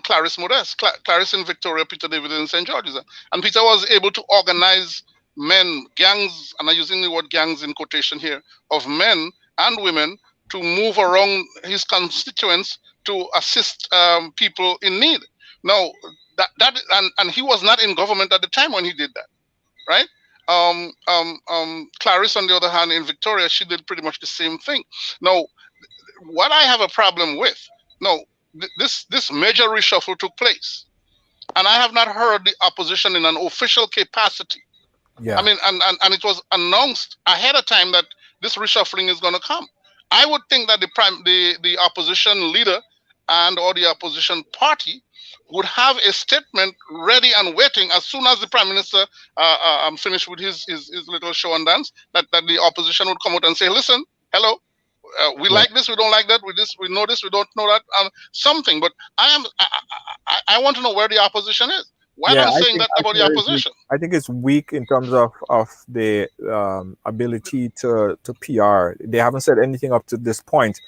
Clarice Modeste. Clarice in Victoria, Peter David in St. George's. And Peter was able to organize men, gangs, and I'm using the word gangs in quotation here, of men and women to move around his constituents to assist people in need. Now, and he was not in government at the time when he did that, right? Clarice, on the other hand, in Victoria, she did pretty much the same thing. Now, what I have a problem with, this major reshuffle took place, and I have not heard the opposition in an official capacity. Yeah. I mean, and it was announced ahead of time that this reshuffling is going to come. I would think that the opposition leader or the opposition party would have a statement ready and waiting as soon as the Prime Minister finished with his little show and dance, that the opposition would come out and say, listen, hello, we like this, we don't like that, we know this, we don't know that, something. But I want to know where the opposition is. Why am I saying that about the opposition? I think it's weak in terms of the ability to PR. They haven't said anything up to this point.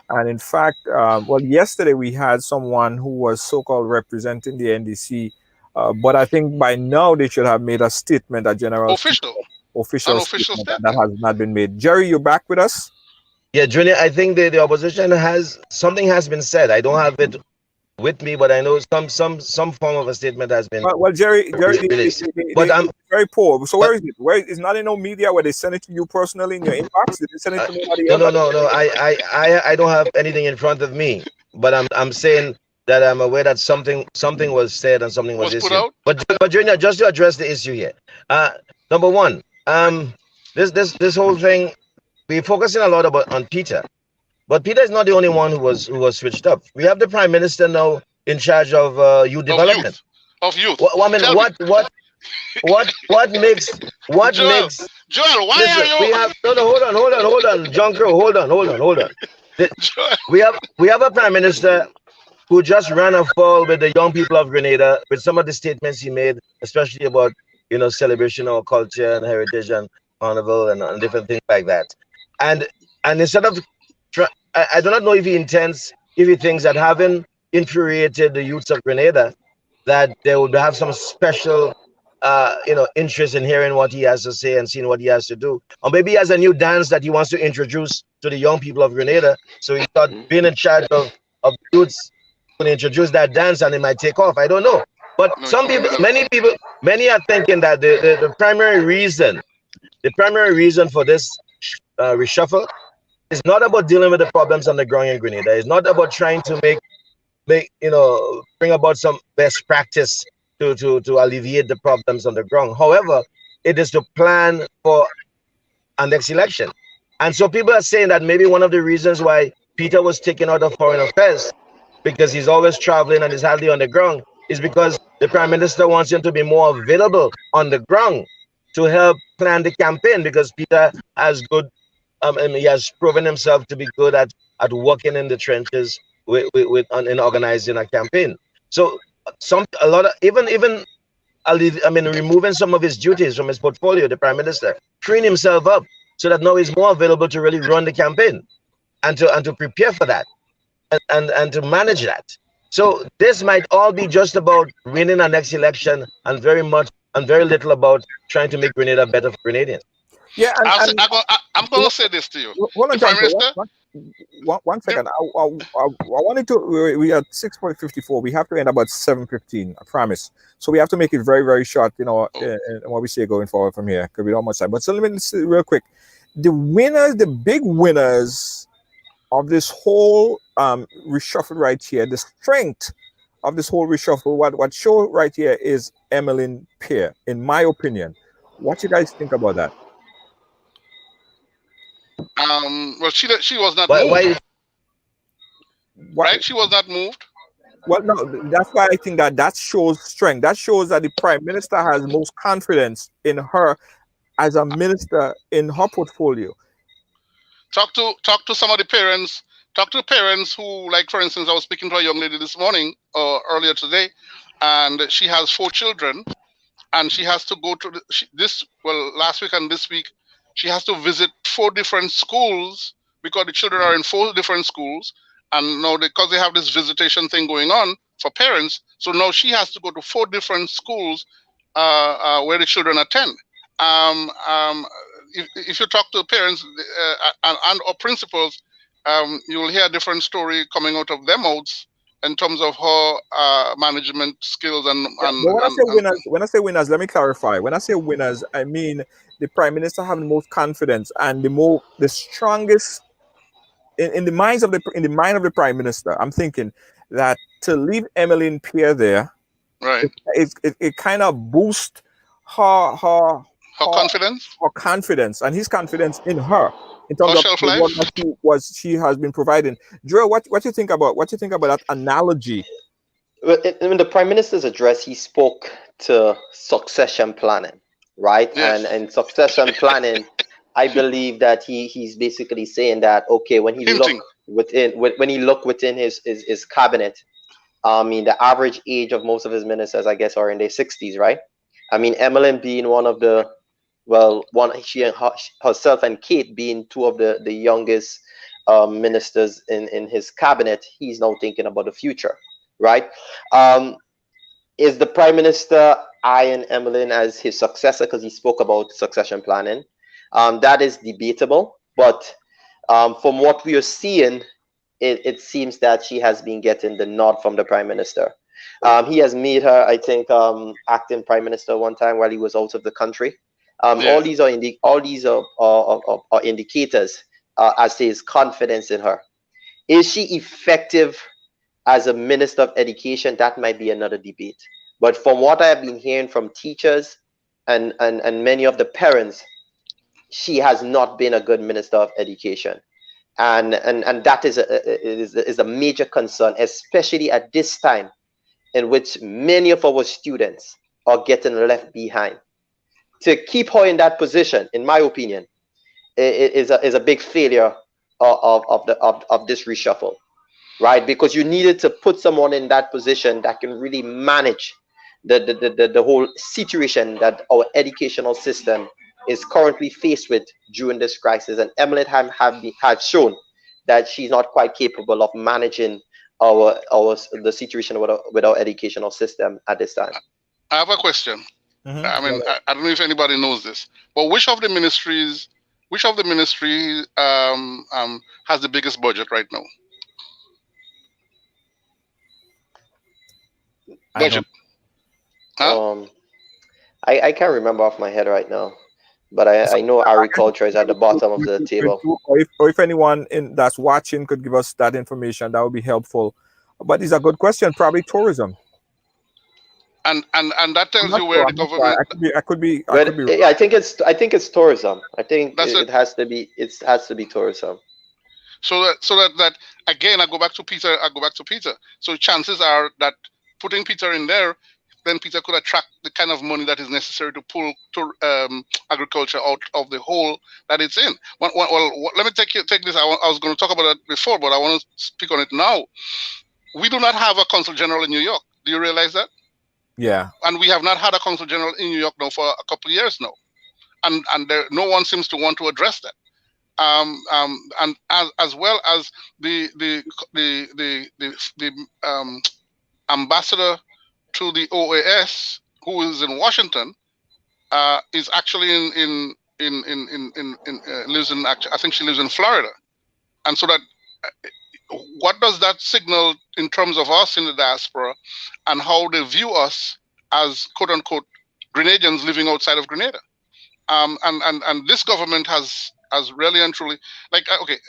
And in fact, well, yesterday we had someone who was so-called representing the NDC, but I think by now they should have made a statement, a general Official, statement, an official official statement, and that statement. has not been made. Jerry, you back with us? Yeah, Junior, I think the opposition has something has been said. I don't have it with me, but I know some form of a statement has been Well, Jerry, released. But I'm very poor. So but where is it? Where it's not in no media where they send it to you personally in your inbox? Did they send it to nobody no else? no no no. I don't have anything in front of me. But I'm saying that I'm aware that something was said and something was Was put issued. out. But Junior, just to address the issue here. Number one, this whole thing, we're focusing a lot on Peter. But Peter is not the only one who was switched up. We have the Prime Minister now in charge of youth development. Of youth. I mean, Tell me. what makes Joel, why listen, are you? we have no, hold on, JohnCrow, hold on. Joel, We have a Prime Minister who just ran afoul with the young people of Grenada with some of the statements he made, especially about celebration of culture and heritage and carnival and different things like that. And instead of I do not know if he thinks that having infuriated the youths of Grenada, that they would have some special, interest in hearing what he has to say and seeing what he has to do. Or maybe he has a new dance that he wants to introduce to the young people of Grenada. So he thought being in charge of youths to introduce that dance and it might take off. I don't know. But many are thinking that the primary reason for this reshuffle is not about dealing with the problems on the ground in Grenada. It's not about trying to bring about some best practice to alleviate the problems on the ground. However, it is to plan for our next election. And so people are saying that maybe one of the reasons why Peter was taken out of foreign affairs, because he's always traveling and is hardly on the ground, is because the Prime Minister wants him to be more available on the ground to help plan the campaign, because Peter has good he has proven himself to be good at working in the trenches in organizing a campaign. So removing some of his duties from his portfolio, the Prime Minister, freeing himself up so that now he's more available to really run the campaign and to prepare for that and to manage that. So this might all be just about winning our next election and very little about trying to make Grenada better for Grenadians. Yeah, I'm going to say this to you. Hold on, The Prime Minister. One second. I wanted to. We are 6:54. We have to end about 7:15. I promise. So we have to make it very, very short. What we say going forward from here, because we don't have much time. But so let me see real quick. The big winners of this whole reshuffle right here, the strength of this whole reshuffle, what show right here is Emmeline Pierre, in my opinion. What you guys think about that? Well, she was not moved. Right? She was not moved. Well, no, that's why I think that shows strength. That shows that the Prime Minister has most confidence in her as a minister in her portfolio. Talk to some of the parents. Talk to the parents who, like, for instance, I was speaking to a young lady this morning or earlier today, and she has 4 children, and she has to go to last week and this week, she has to visit 4 different schools because the children are in 4 different schools. And now because they have this visitation thing going on for parents, so now she has to go to 4 different schools where the children attend. If you talk to parents or principals, you will hear a different story coming out of their mouths in terms of her management skills and when I say winners, let me clarify. When I say winners, I mean the Prime Minister having the most confidence and the strongest in the mind of the Prime Minister. I'm thinking that to leave Emmeline Pierre there, right, it kind of boosts her confidence and his confidence in her in terms of what she has been providing. Joel, what you think about that analogy? Well, in the Prime Minister's address, he spoke to succession planning, right? Yes. And succession planning, I believe that he's basically saying that, okay, when he look within his cabinet, I mean, the average age of most of his ministers, I guess, are in their 60s, right? I mean, Emmeline being one of she and herself and Kate being 2 of the youngest ministers in his cabinet, he's now thinking about the future, right? Is the prime minister eyeing Emmeline as his successor because he spoke about succession planning? That is debatable, but from what we are seeing, it seems that she has been getting the nod from the prime minister. He has made her, I think, acting prime minister one time while he was out of the country. Yeah. All these are indicators as to his confidence in her. Is she effective as a minister of education? That might be another debate. But from what I have been hearing from teachers and many of the parents, she has not been a good minister of education. And that is a major concern, especially at this time in which many of our students are getting left behind. To keep her in that position, in my opinion, is a big failure of this reshuffle, right? Because you needed to put someone in that position that can really manage the whole situation that our educational system is currently faced with during this crisis. And Emily has shown that she's not quite capable of managing the situation with our educational system at this time. I have a question. I mean, I don't know if anybody knows this, but which of the ministries has the biggest budget right now? Budget. Huh? I can't remember off my head right now, but I know agriculture is at the bottom of the table. Or if anyone that's watching could give us that information, that would be helpful. But it's a good question. Probably tourism. And that tells you where the government. I could be. Yeah, I think it's tourism. I think it has to be tourism. So that again, I go back to Peter. So chances are that putting Peter in there, then Peter could attract the kind of money that is necessary to pull agriculture out of the hole that it's in. Well, let me take this. I was going to talk about that before, but I want to speak on it now. We do not have a consul general in New York. Do you realize that? Yeah. And we have not had a consul general in New York now for a couple of years now, and no one seems to want to address that. And as well as the ambassador to the OAS, who is in Washington, is actually lives in I think she lives in Florida, and so that what does that signal in terms of us in the diaspora and how they view us as quote unquote Grenadians living outside of Grenada? And this government has really and truly, like, okay,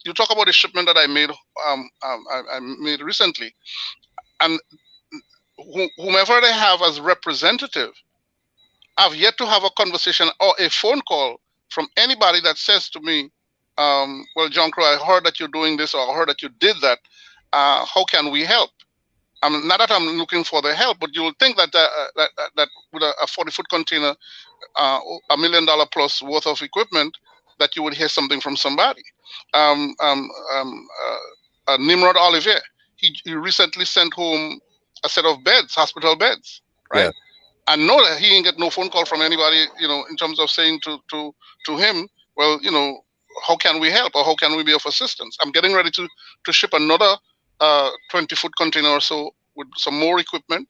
you talk about a shipment that I made I made recently, and whomever they have as representative, I've yet to have a conversation or a phone call from anybody that says to me, well, JohnCrow, I heard that you're doing this, or I heard that you did that. How can we help? Not that I'm looking for the help, but you will think that that with a 40-foot container, $1 million plus worth of equipment, that you would hear something from somebody. Nimrod Olivier, he recently sent home a set of beds, hospital beds, right? Yeah. And know that he didn't get no phone call from anybody, in terms of saying to him, well, how can we help, or how can we be of assistance? I'm getting ready to ship another 20-foot container or so with some more equipment.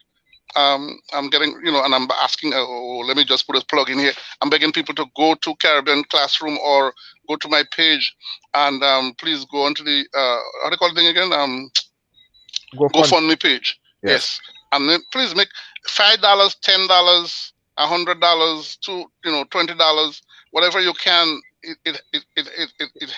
I'm getting, and I'm asking, let me just put a plug in here. I'm begging people to go to Caribbean Classroom or go to my page and please go onto the, how do you call the thing again? GoFundMe page. Yes. And then please make $5, $10, $100, $20, whatever you can. It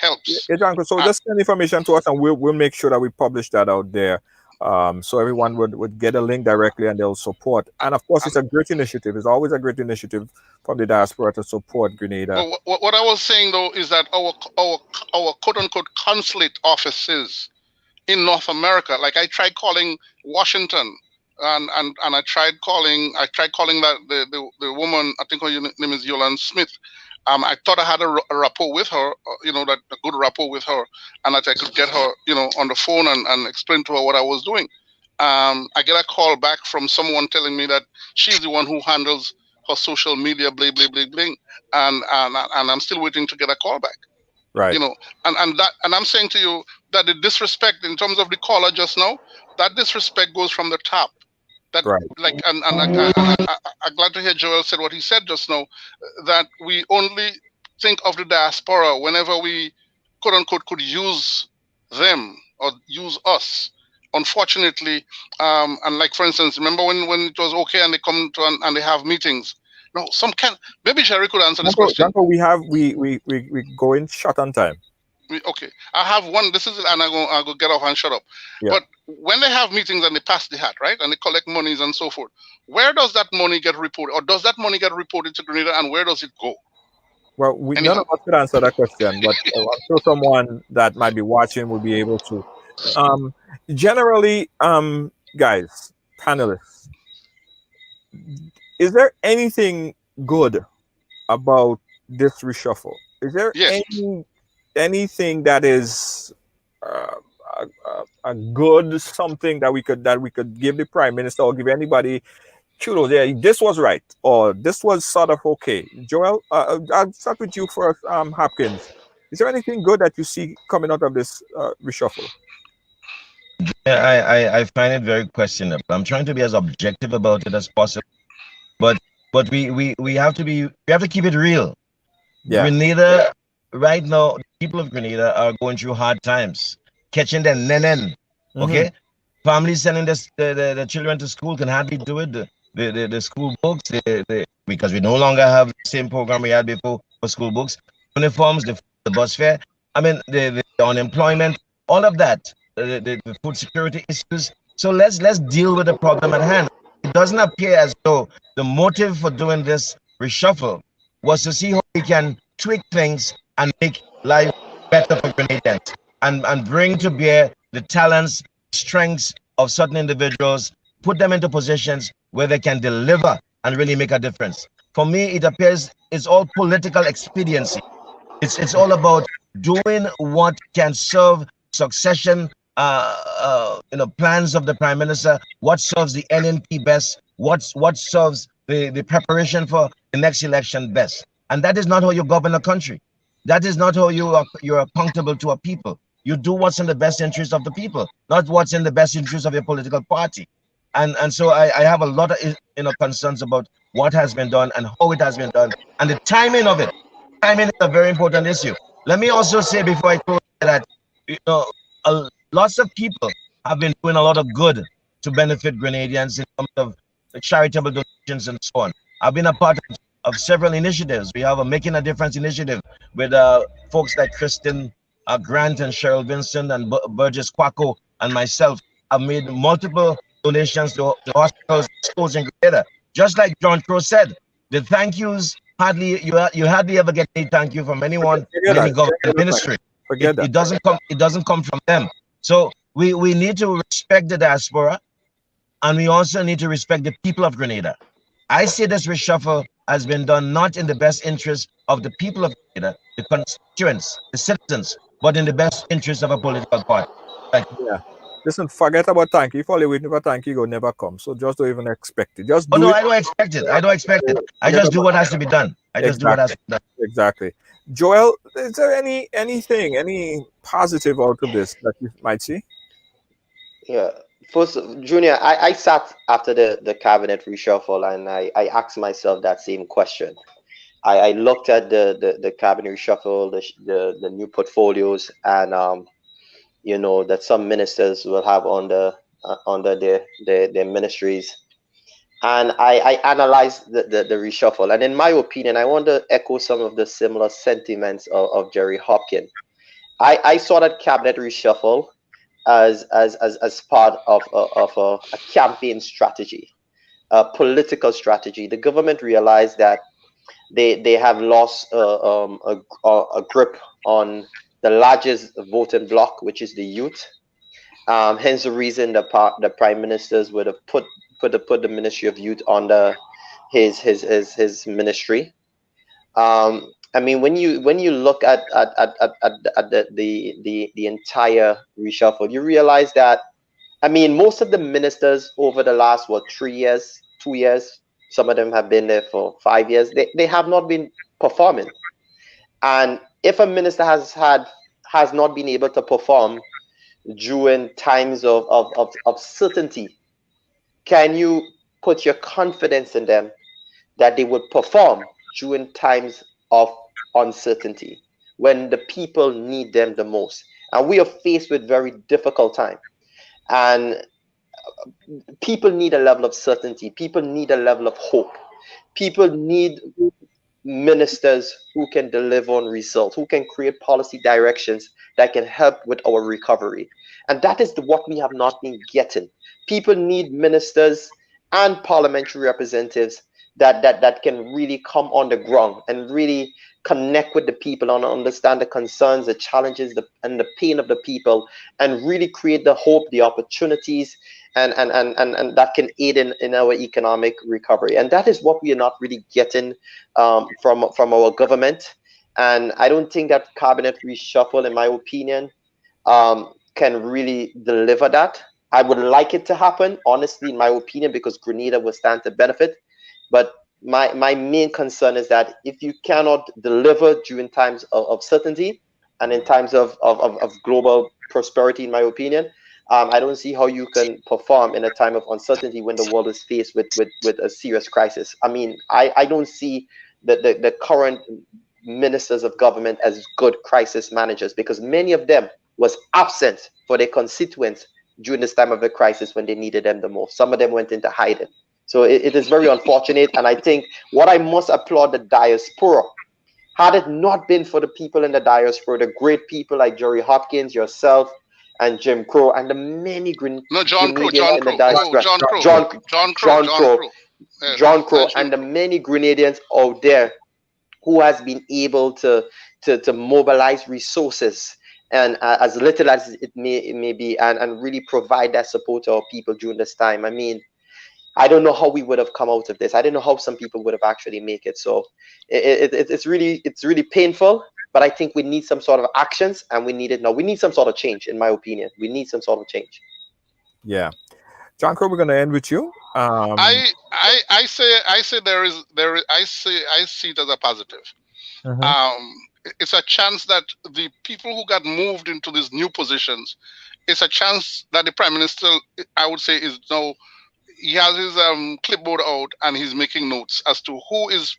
helps. Yeah, John, so just send information to us, and we'll make sure that we publish that out there, so everyone would get a link directly and they'll support. And of course, it's a great initiative. It's always a great initiative from the diaspora to support Grenada. Well, what I was saying though is that our quote unquote consulate offices in North America, like I tried calling Washington, and I tried calling that the woman, I think her name is Yolande Smith. I thought I had a rapport with her, that a good rapport with her, and that I could get her, on the phone and explain to her what I was doing. I get a call back from someone telling me that she's the one who handles her social media, bling, bling, bling, bling, and I'm still waiting to get a call back. Right. You know, and I'm saying to you that the disrespect in terms of the caller just now, that disrespect goes from the top. That Right. like I'm glad to hear Joel said what he said just now, that we only think of the diaspora whenever we quote unquote could use them or use us. Unfortunately, and like for instance, remember when it was okay and they come to and they have meetings. No, maybe Gerry could answer this question. JohnCrow, we go in short on time. Okay, I have one. This is it, and I go get off and shut up. Yeah. But when they have meetings and they pass the hat, right, and they collect monies and so forth, where does that money get reported, or does that money get reported to Grenada, and where does it go? Well, none of us could answer that question, but I'm sure someone that might be watching will be able to. Generally, guys, panelists, is there anything good about this reshuffle? Is there anything that is a good something that we could give the prime minister or give anybody? Kudos, yeah, this was right, or this was sort of okay. Joel, I'll start with you first. Hopkins, is there anything good that you see coming out of this reshuffle? Yeah, I find it very questionable. I'm trying to be as objective about it as possible, but we have to keep it real. Yeah. Grenada right now, people of Grenada are going through hard times, catching the nenen. Okay, families sending the children to school can hardly do it. The school books, because we no longer have the same program we had before for school books, uniforms, the bus fare. I mean, the unemployment, all of that, the food security issues. So let's deal with the problem at hand. It doesn't appear as though the motive for doing this reshuffle was to see how we can tweak things and make life better for Grenadians and bring to bear the talents, strengths of certain individuals, put them into positions where they can deliver and really make a difference. For me, it appears it's all political expediency. It's all about doing what can serve succession, plans of the prime minister, what serves the NNP best, what serves the preparation for the next election best. And that is not how you govern a country. That is not how you're accountable to a people. You do what's in the best interest of the people, not what's in the best interest of your political party. And so I have a lot of concerns about what has been done and how it has been done and the timing of it. Timing is a very important issue. Let me also say before I close that lots of people have been doing a lot of good to benefit Grenadians in terms of charitable donations and so on. I've been a part of several initiatives. We have a Making a Difference initiative with folks like Kristen Grant and Cheryl Vincent and Burgess Quacko and myself. I've made multiple donations to hospitals, schools in Grenada. Just like JohnCrow said, the thank yous you hardly ever get any thank you from anyone in any government ministry. It doesn't come from them. So we need to respect the diaspora, and we also need to respect the people of Grenada. I see this reshuffle has been done not in the best interest of the people of Grenada, the constituents, the citizens, but in the best interest of a political party. Yeah. Listen, forget about thank you. If only waiting for thank you, go never come. So just don't even expect it. Just do I don't expect it. I don't expect it. I just do what has to be done. Do what has to be done. Exactly. Joel, is there any positive out of this that you might see? Yeah. First, Junior, I sat after the cabinet reshuffle and I asked myself that same question. I looked at the cabinet reshuffle, the new portfolios, and that some ministers will have under their ministries, and I analyzed the reshuffle. And in my opinion, I want to echo some of the similar sentiments of Gerry Hopkin. I saw that cabinet reshuffle as part of a campaign strategy, a political strategy. The government realized that they have lost a grip on the largest voting bloc, which is the youth. Hence the reason the prime ministers would have put the Ministry of Youth under his ministry. I mean, when you look at the entire reshuffle, you realize that, I mean, most of the ministers over the last 3 years, 2 years, some of them have been there for 5 years, they have not been performing. And if a minister has not been able to perform during times of certainty, can you put your confidence in them that they would perform during times of uncertainty when the people need them the most? And we are faced with very difficult time. And people need a level of certainty. People need a level of hope. People need ministers who can deliver on results, who can create policy directions that can help with our recovery. And that is what we have not been getting. People need ministers and parliamentary representatives that can really come on the ground and really connect with the people and understand the concerns, the challenges, and the pain of the people, and really create the hope, the opportunities, and that can aid in our economic recovery. And that is what we are not really getting from our government. And I don't think that cabinet reshuffle, in my opinion, can really deliver that. I would like it to happen, honestly, in my opinion, because Grenada will stand to benefit. But my main concern is that if you cannot deliver during times of certainty and in times of global prosperity, in my opinion, I don't see how you can perform in a time of uncertainty when the world is faced with a serious crisis. I mean, I don't see the current ministers of government as good crisis managers, because many of them was absent for their constituents during this time of the crisis when they needed them the most. Some of them went into hiding. So it is very unfortunate. And I think what I must applaud the diaspora, had it not been for the people in the diaspora, the great people like Gerry Hopkins, yourself, and JohnCrow, and the many Grenadians in the diaspora, JohnCrow, and the many Grenadians out there who has been able to mobilize resources, and as little as it may be, and really provide that support to our people during this time. I mean, I don't know how we would have come out of this. I don't know how some people would have actually make it. So it's really painful, but I think we need some sort of actions, and we need it now. We need some sort of change, in my opinion. We need some sort of change. Yeah. JohnCrow, we're going to end with you. I say I see it as a positive. It's a chance that the people who got moved into these new positions, it's a chance that the Prime Minister, I would say, is now, he has his clipboard out and he's making notes as to who is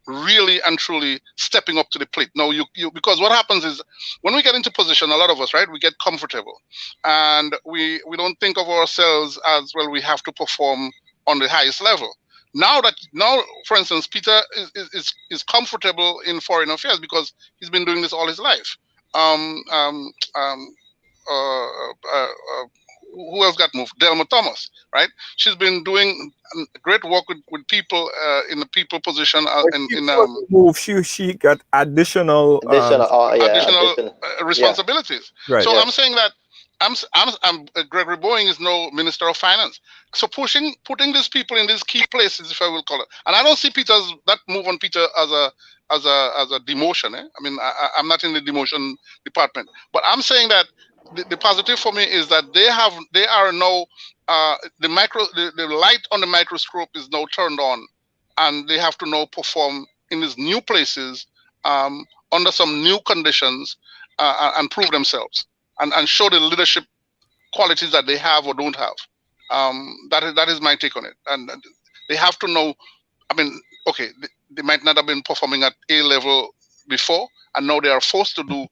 really and truly stepping up to the plate. Now, because what happens is when we get into position, a lot of us, right, we get comfortable and we don't think of ourselves as, well, we have to perform on the highest level. Now, for instance, Peter is comfortable in foreign affairs because he's been doing this all his life. Who else got moved? Delma Thomas, right? She's been doing great work with people in the people position. She got additional responsibilities. Yeah. Right, I'm saying that I'm Gregory Boeing is now Minister of Finance. So putting these people in these key places, if I will call it, and I don't see that move on Peter as a demotion. I mean, I'm not in the demotion department, but I'm saying that the positive for me is that they are now the light on the microscope is now turned on, and they have to now perform in these new places under some new conditions and prove themselves and show the leadership qualities that they have or don't have. That is my take on it. And they have to know. I mean, okay, they might not have been performing at A level before, and now they are forced to do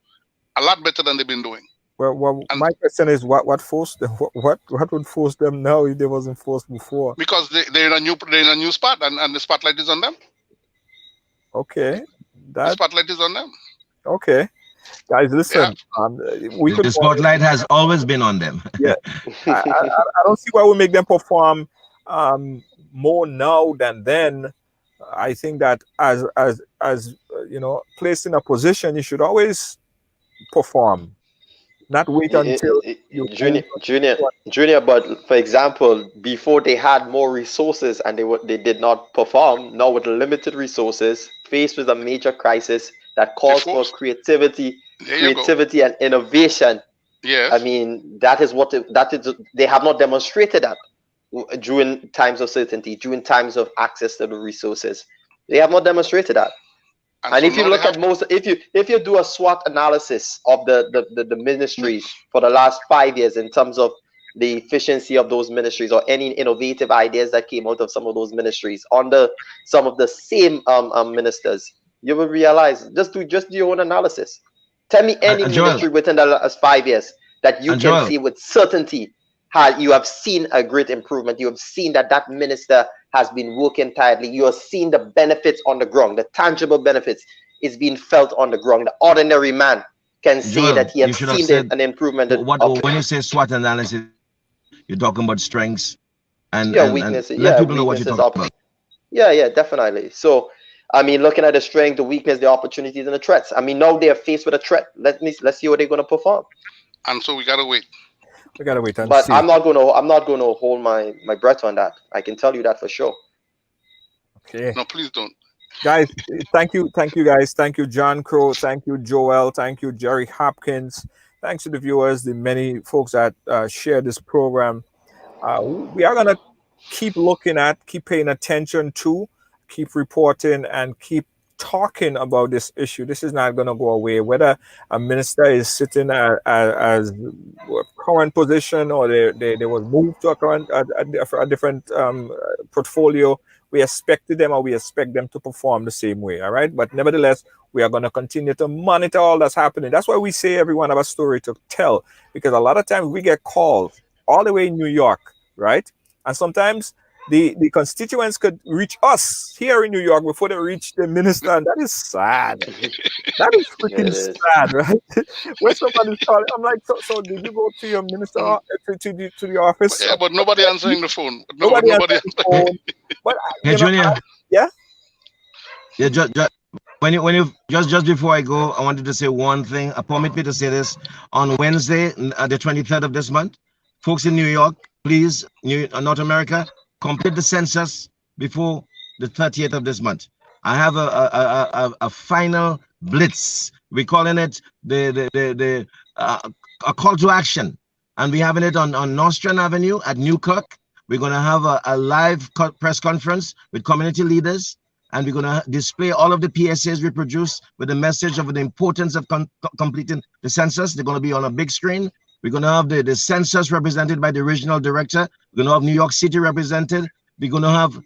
a lot better than they've been doing. Well, my question is, what forced them? What would force them now if they wasn't forced before? Because they're in a new spot, and the spotlight is on them. Okay, the spotlight is on them. Okay, guys, listen. Yeah. The spotlight has always been on them. Yeah, I don't see why we make them perform more now than then. I think that as placed in a position, you should always perform. Not wait until Junior. But for example, before they had more resources and they did not perform. Now with limited resources, faced with a major crisis that calls for creativity and innovation. Yes. I mean, that is they have not demonstrated that during times of certainty, during times of access to the resources. They have not demonstrated that. And so if you now look at most, if you do a SWOT analysis of the ministries for the last 5 years in terms of the efficiency of those ministries or any innovative ideas that came out of some of those ministries under some of the same ministers, you will realize, just do your own analysis. Tell me any Joel, ministry within the last 5 years that you can Joel, see with certainty how you have seen a great improvement. You have seen that minister has been working tirelessly. You have seen the benefits on the ground. The tangible benefits is being felt on the ground. The ordinary man can say Joel, that he you has should have seen said an improvement. when you say SWOT analysis, you're talking about strengths and weaknesses. let Yeah, people know what you're weaknesses. talking about. Yeah, definitely. So, I mean, looking at the strength, the weakness, the opportunities, and the threats. I mean, now they are faced with a threat. Let's see what they're going to perform. And so we gotta wait. We gotta wait and But see. I'm not gonna hold my breath on that. I can tell you that for sure. Okay. No, please don't. Guys, thank you guys. Thank you, JohnCrow. Thank you, Joel. Thank you, Gerry Hopkins. Thanks to the viewers, the many folks that share this program. We are gonna keep looking at, keep paying attention to, keep reporting, and keep talking about this issue. This is not gonna go away. Whether a minister is sitting as current position or they was moved to a different portfolio, we expected them or we expect them to perform the same way. All right, but nevertheless, we are going to continue to monitor all that's happening. That's why we say everyone have a story to tell, because a lot of times we get calls all the way in New York, right? And sometimes the constituents could reach us here in New York before they reach the minister, and that is sad. That is freaking sad, right? When somebody's calling, I'm like, so did you go to your minister to the office? Yeah, but nobody answering the phone. Nobody answering the phone. But Hey, Junior. Yeah. When you just before I go, I wanted to say one thing. Permit me to say this. On Wednesday, the 23rd of this month, folks in New York, please, North America, complete the census before the 30th of this month. I have a final blitz. We're calling it a call to action, and we're having it on Nostrand Avenue at Newkirk. We're going to have a live press conference with community leaders, and we're going to display all of the PSAs we produce with the message of the importance of completing the census. They're going to be on a big screen. We're going to have the census represented by the regional director. We're going to have New York City represented. We're going to have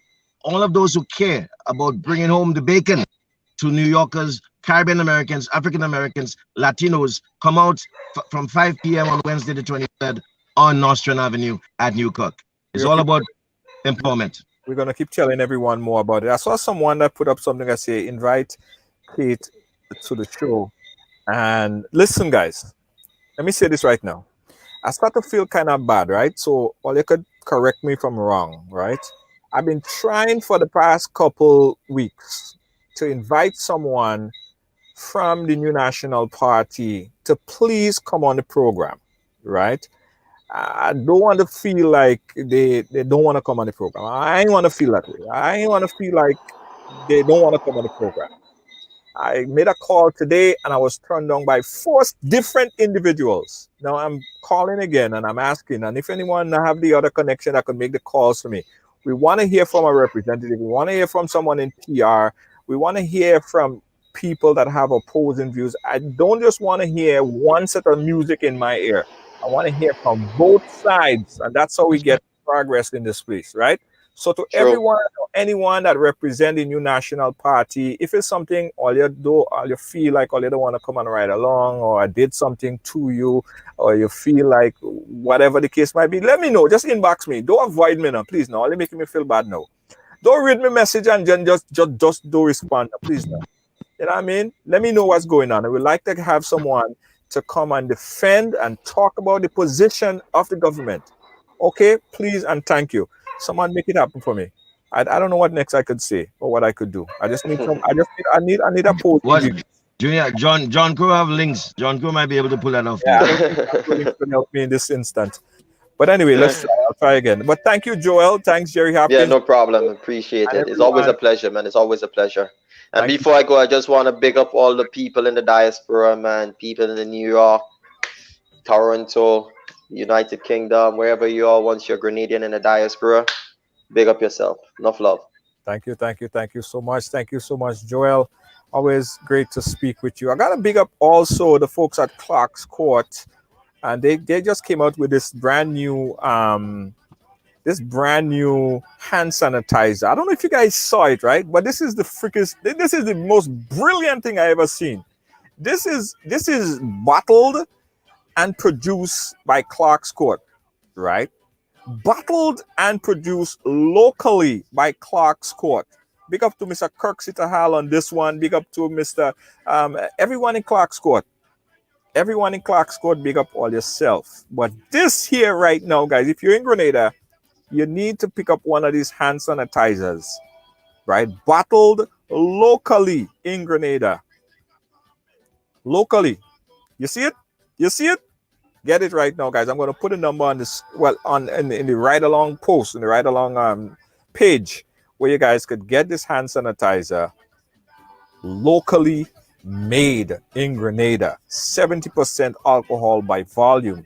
all of those who care about bringing home the bacon to New Yorkers, Caribbean Americans, African Americans, Latinos, come out from 5 p.m. on Wednesday the 23rd on Nostrand Avenue at Newkirk. It's all about empowerment. We're going to keep telling everyone more about it. I saw someone that put up something that say, invite Kate to the show. And listen, guys, let me say this right now. I start to feel kind of bad, right? So, well, you could correct me if I'm wrong, right? I've been trying for the past couple weeks to invite someone from the New National Party to please come on the program, right? I don't want to feel like they don't want to come on the program. I ain't want to feel that way. I ain't want to feel like they don't want to come on the program. I made a call today and I was turned down by 4 different individuals. Now I'm calling again and I'm asking, and if anyone have the other connection that could make the calls for me. We want to hear from a representative. We want to hear from someone in PR. We want to hear from people that have opposing views. I don't just want to hear one set of music in my ear. I want to hear from both sides, and that's how we get progress in this place, right? So to everyone or anyone that represents the New National Party, if it's something all you feel like all you don't want to come and ride along, or I did something to you, or you feel like whatever the case might be, let me know. Just inbox me. Don't avoid me now, please. Now, only making me feel bad now. Don't read my message and then just don't respond, please. Now. You know what I mean? Let me know what's going on. I would like to have someone to come and defend and talk about the position of the government. Okay, please and thank you. Someone make it happen for me. I don't know what next I could say or what I could do. I just need some. I need a post. What, Junior? JohnCrow have links. JohnCrow might be able to pull that off. Yeah, links can help me in this instant. But anyway, I'll try again. But thank you, Joel. Thanks, Gerry Hopkins. Yeah, no problem. Appreciate it. It's always a pleasure, man. It's always a pleasure. And before I go, I just want to big up all the people in the diaspora, man. People in New York, Toronto, United Kingdom, wherever you are. Once you're Grenadian in the diaspora, big up yourself. Enough love. Thank you so much. Thank you so much, Joel. Always great to speak with you. I got to big up also the folks at Clark's Court, and they just came out with this brand new hand sanitizer. I don't know if you guys saw it, right? But this is the most brilliant thing I ever seen. This is bottled and produced by Clark's Court, right? Bottled and produced locally by Clark's Court. Big up to Mr. Kirk Sitahal on this one. Big up to Mr. Everyone in Clark's Court. Everyone in Clark's Court, big up all yourself. But this here right now, guys, if you're in Grenada, you need to pick up one of these hand sanitizers, right? Bottled locally in Grenada. Locally. You see it? You see it? Get it right now, guys. I'm going to put a number on this, well, in the Ridealong post, in the Ridealong page, where you guys could get this hand sanitizer locally made in Grenada. 70% alcohol by volume.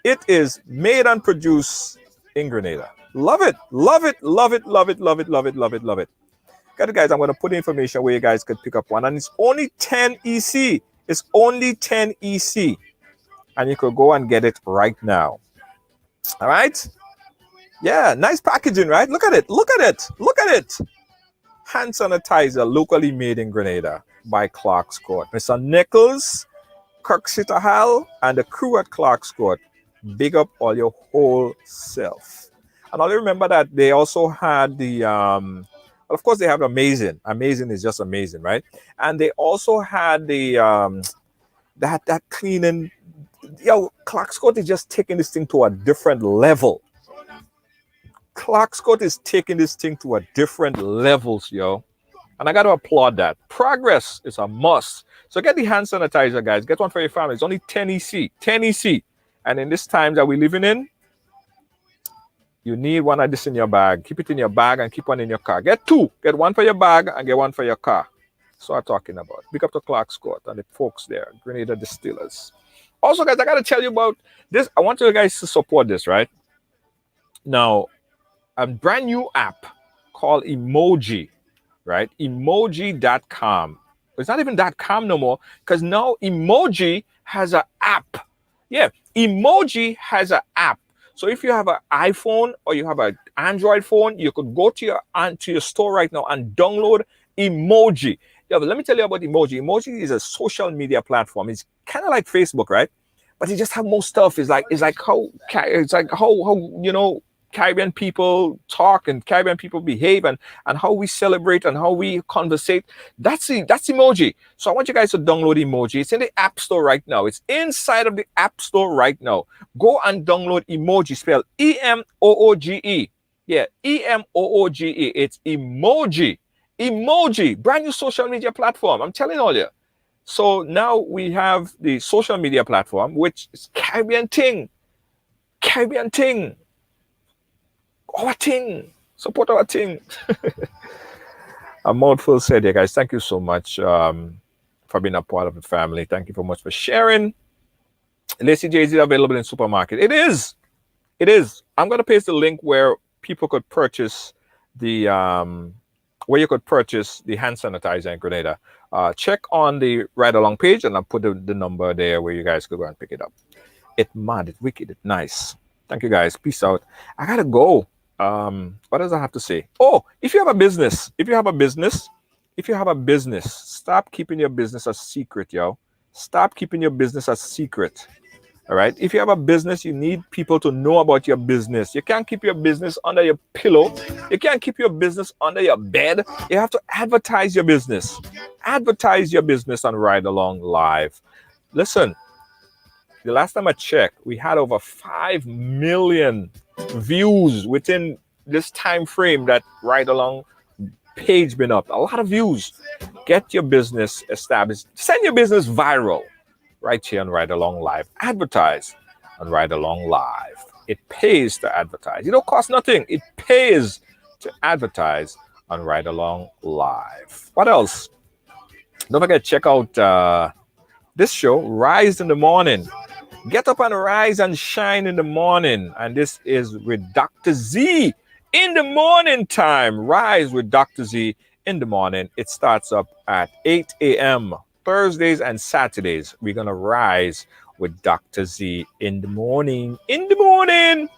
It is made and produced in Grenada. Love it, love it, love it, love it, love it, love it, love it, love it. Got it, guys. I'm going to put the information where you guys could pick up one, and it's only 10 EC. It's only 10 EC. And you could go and get it right now. All right? Yeah, nice packaging, right? Look at it. Look at it. Look at it. Hand sanitizer locally made in Grenada by Clark's Court. Mr. Nichols, Kirk Sitahal, and the crew at Clark's Court. Big up all your whole self. And only remember that they also had the, of course, they have Amazing. Amazing is just amazing, right? And they also had the, that cleaning. Yo, Clark's Court is just taking this thing to a different level. Clark's Court is taking this thing to a different levels, yo. And I got to applaud that. Progress is a must. So get the hand sanitizer, guys. Get one for your family. It's only 10 EC. 10 EC. And in this time that we're living in, you need one of this in your bag. Keep it in your bag and keep one in your car. Get two. Get one for your bag and get one for your car. That's what I'm talking about. Big up to Clark's Court and the folks there, Grenada Distillers. Also, guys, I got to tell you about this. I want you guys to support this, right? Now, a brand new app called Emoji, right? Emoji.com. It's not even .com no more, because now Emoji has an app. Yeah, Emoji has an app. So if you have an iPhone or you have an Android phone, you could go to your store right now and download Emoji. Yeah, but let me tell you about Emoji. Emoji is a social media platform. It's kind of like Facebook, right? But it just have more stuff. It's like how you know, Caribbean people talk and Caribbean people behave, and how we celebrate and how we conversate. That's Emoji. So I want you guys to download Emoji. It's in the App Store right now. It's inside of the App Store right now. Go and download Emoji, spelled E-M-O-O-G-E. Yeah, E-M-O-O-G-E. It's Emoji. Emoji, brand new social media platform. I'm telling all you. So now we have the social media platform, which is Caribbean thing. Caribbean thing. Our thing. Support our thing. A mouthful said, yeah, guys. Thank you so much for being a part of the family. Thank you so much for sharing. Lacy J, is it available in supermarket? It is. It is. I'm going to paste the link where people could purchase the where you could purchase the hand sanitizer in Grenada. Check on the Ridealong page, and I'll put the number there where you guys could go and pick it up. It's mad, it's wicked, it's nice. Thank you, guys. Peace out. I gotta go. What does I have to say? Oh, if you have a business, stop keeping your business a secret, yo. Stop keeping your business a secret. All right. If you have a business, you need people to know about your business. You can't keep your business under your pillow. You can't keep your business under your bed. You have to advertise your business. Advertise your business on Ridealong Live. Listen, the last time I checked, we had over 5 million views within this time frame that Ridealong page been up. A lot of views. Get your business established. Send your business viral. Right here on Ridealong Live. Advertise on Ridealong Live. It pays to advertise. It don't cost nothing. It pays to advertise on Ridealong Live. What else? Don't forget to check out this show, Rise in the Morning. Get up and rise and shine in the morning. And this is with Dr. Z in the morning time. Rise with Dr. Z in the morning. It starts up at 8 a.m. Thursdays and Saturdays. We're going to rise with Dr. Z in the morning. In the morning.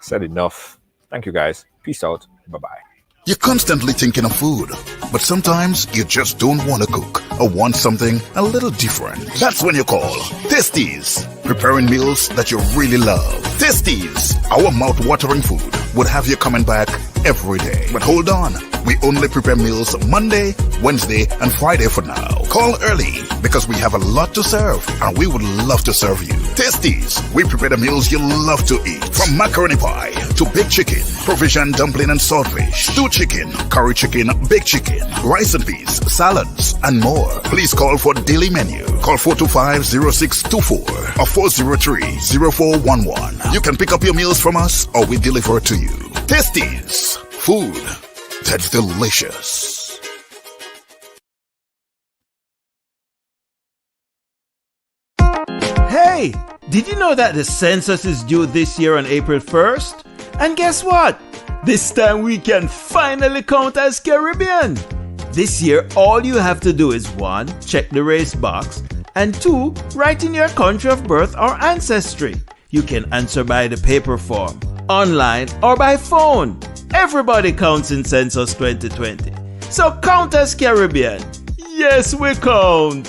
Said enough. Thank you, guys. Peace out. Bye-bye. You're constantly thinking of food, but sometimes you just don't want to cook or want something a little different. That's when you call Tasties, preparing meals that you really love. Tasties, our mouth-watering food, would have you coming back every day. But hold on, we only prepare meals Monday, Wednesday, and Friday for now. Call early because we have a lot to serve and we would love to serve you. Tasties, we prepare the meals you love to eat. From macaroni pie to baked chicken, provision dumpling and saltfish, stewed chicken, curry chicken, baked chicken, rice and peas, salads, and more. Please call for daily menu. Call 425-0624 or 403-0411. You can pick up your meals from us or we deliver to you. Tasties, food that's delicious. Hey, did you know that the census is due this year on April 1st? And guess what? This time we can finally count as Caribbean. This year, all you have to do is 1. Check the race box, and 2. Write in your country of birth or ancestry. You can answer by the paper form, online, or by phone. Everybody counts in Census 2020. So count as Caribbean. Yes, we count.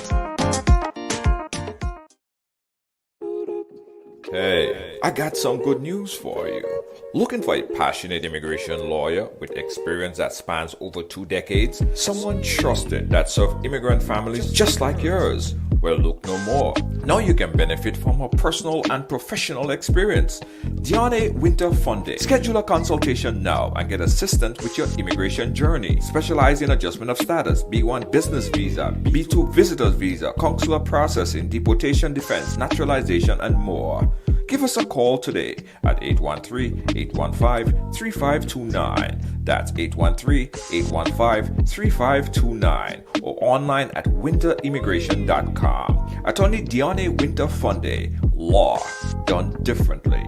Hey, I got some good news for you. Looking for a passionate immigration lawyer with experience that spans over 2 decades? Someone trusted that served immigrant families just like yours? Well, look no more. Now you can benefit from her personal and professional experience. Diane Winter Funde. Schedule a consultation now and get assistance with your immigration journey. Specialize in adjustment of status, B1 business visa, B2 visitors visa, consular processing, deportation defense, naturalization, and more. Give us a call today at 813-815-3529. That's 813-815-3529 or online at winterimmigration.com. Attorney Diane Winter Funde. Law done differently.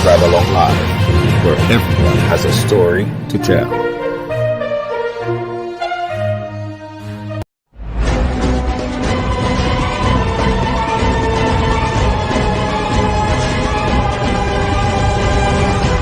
Ridealong Live, where everyone has a story to tell.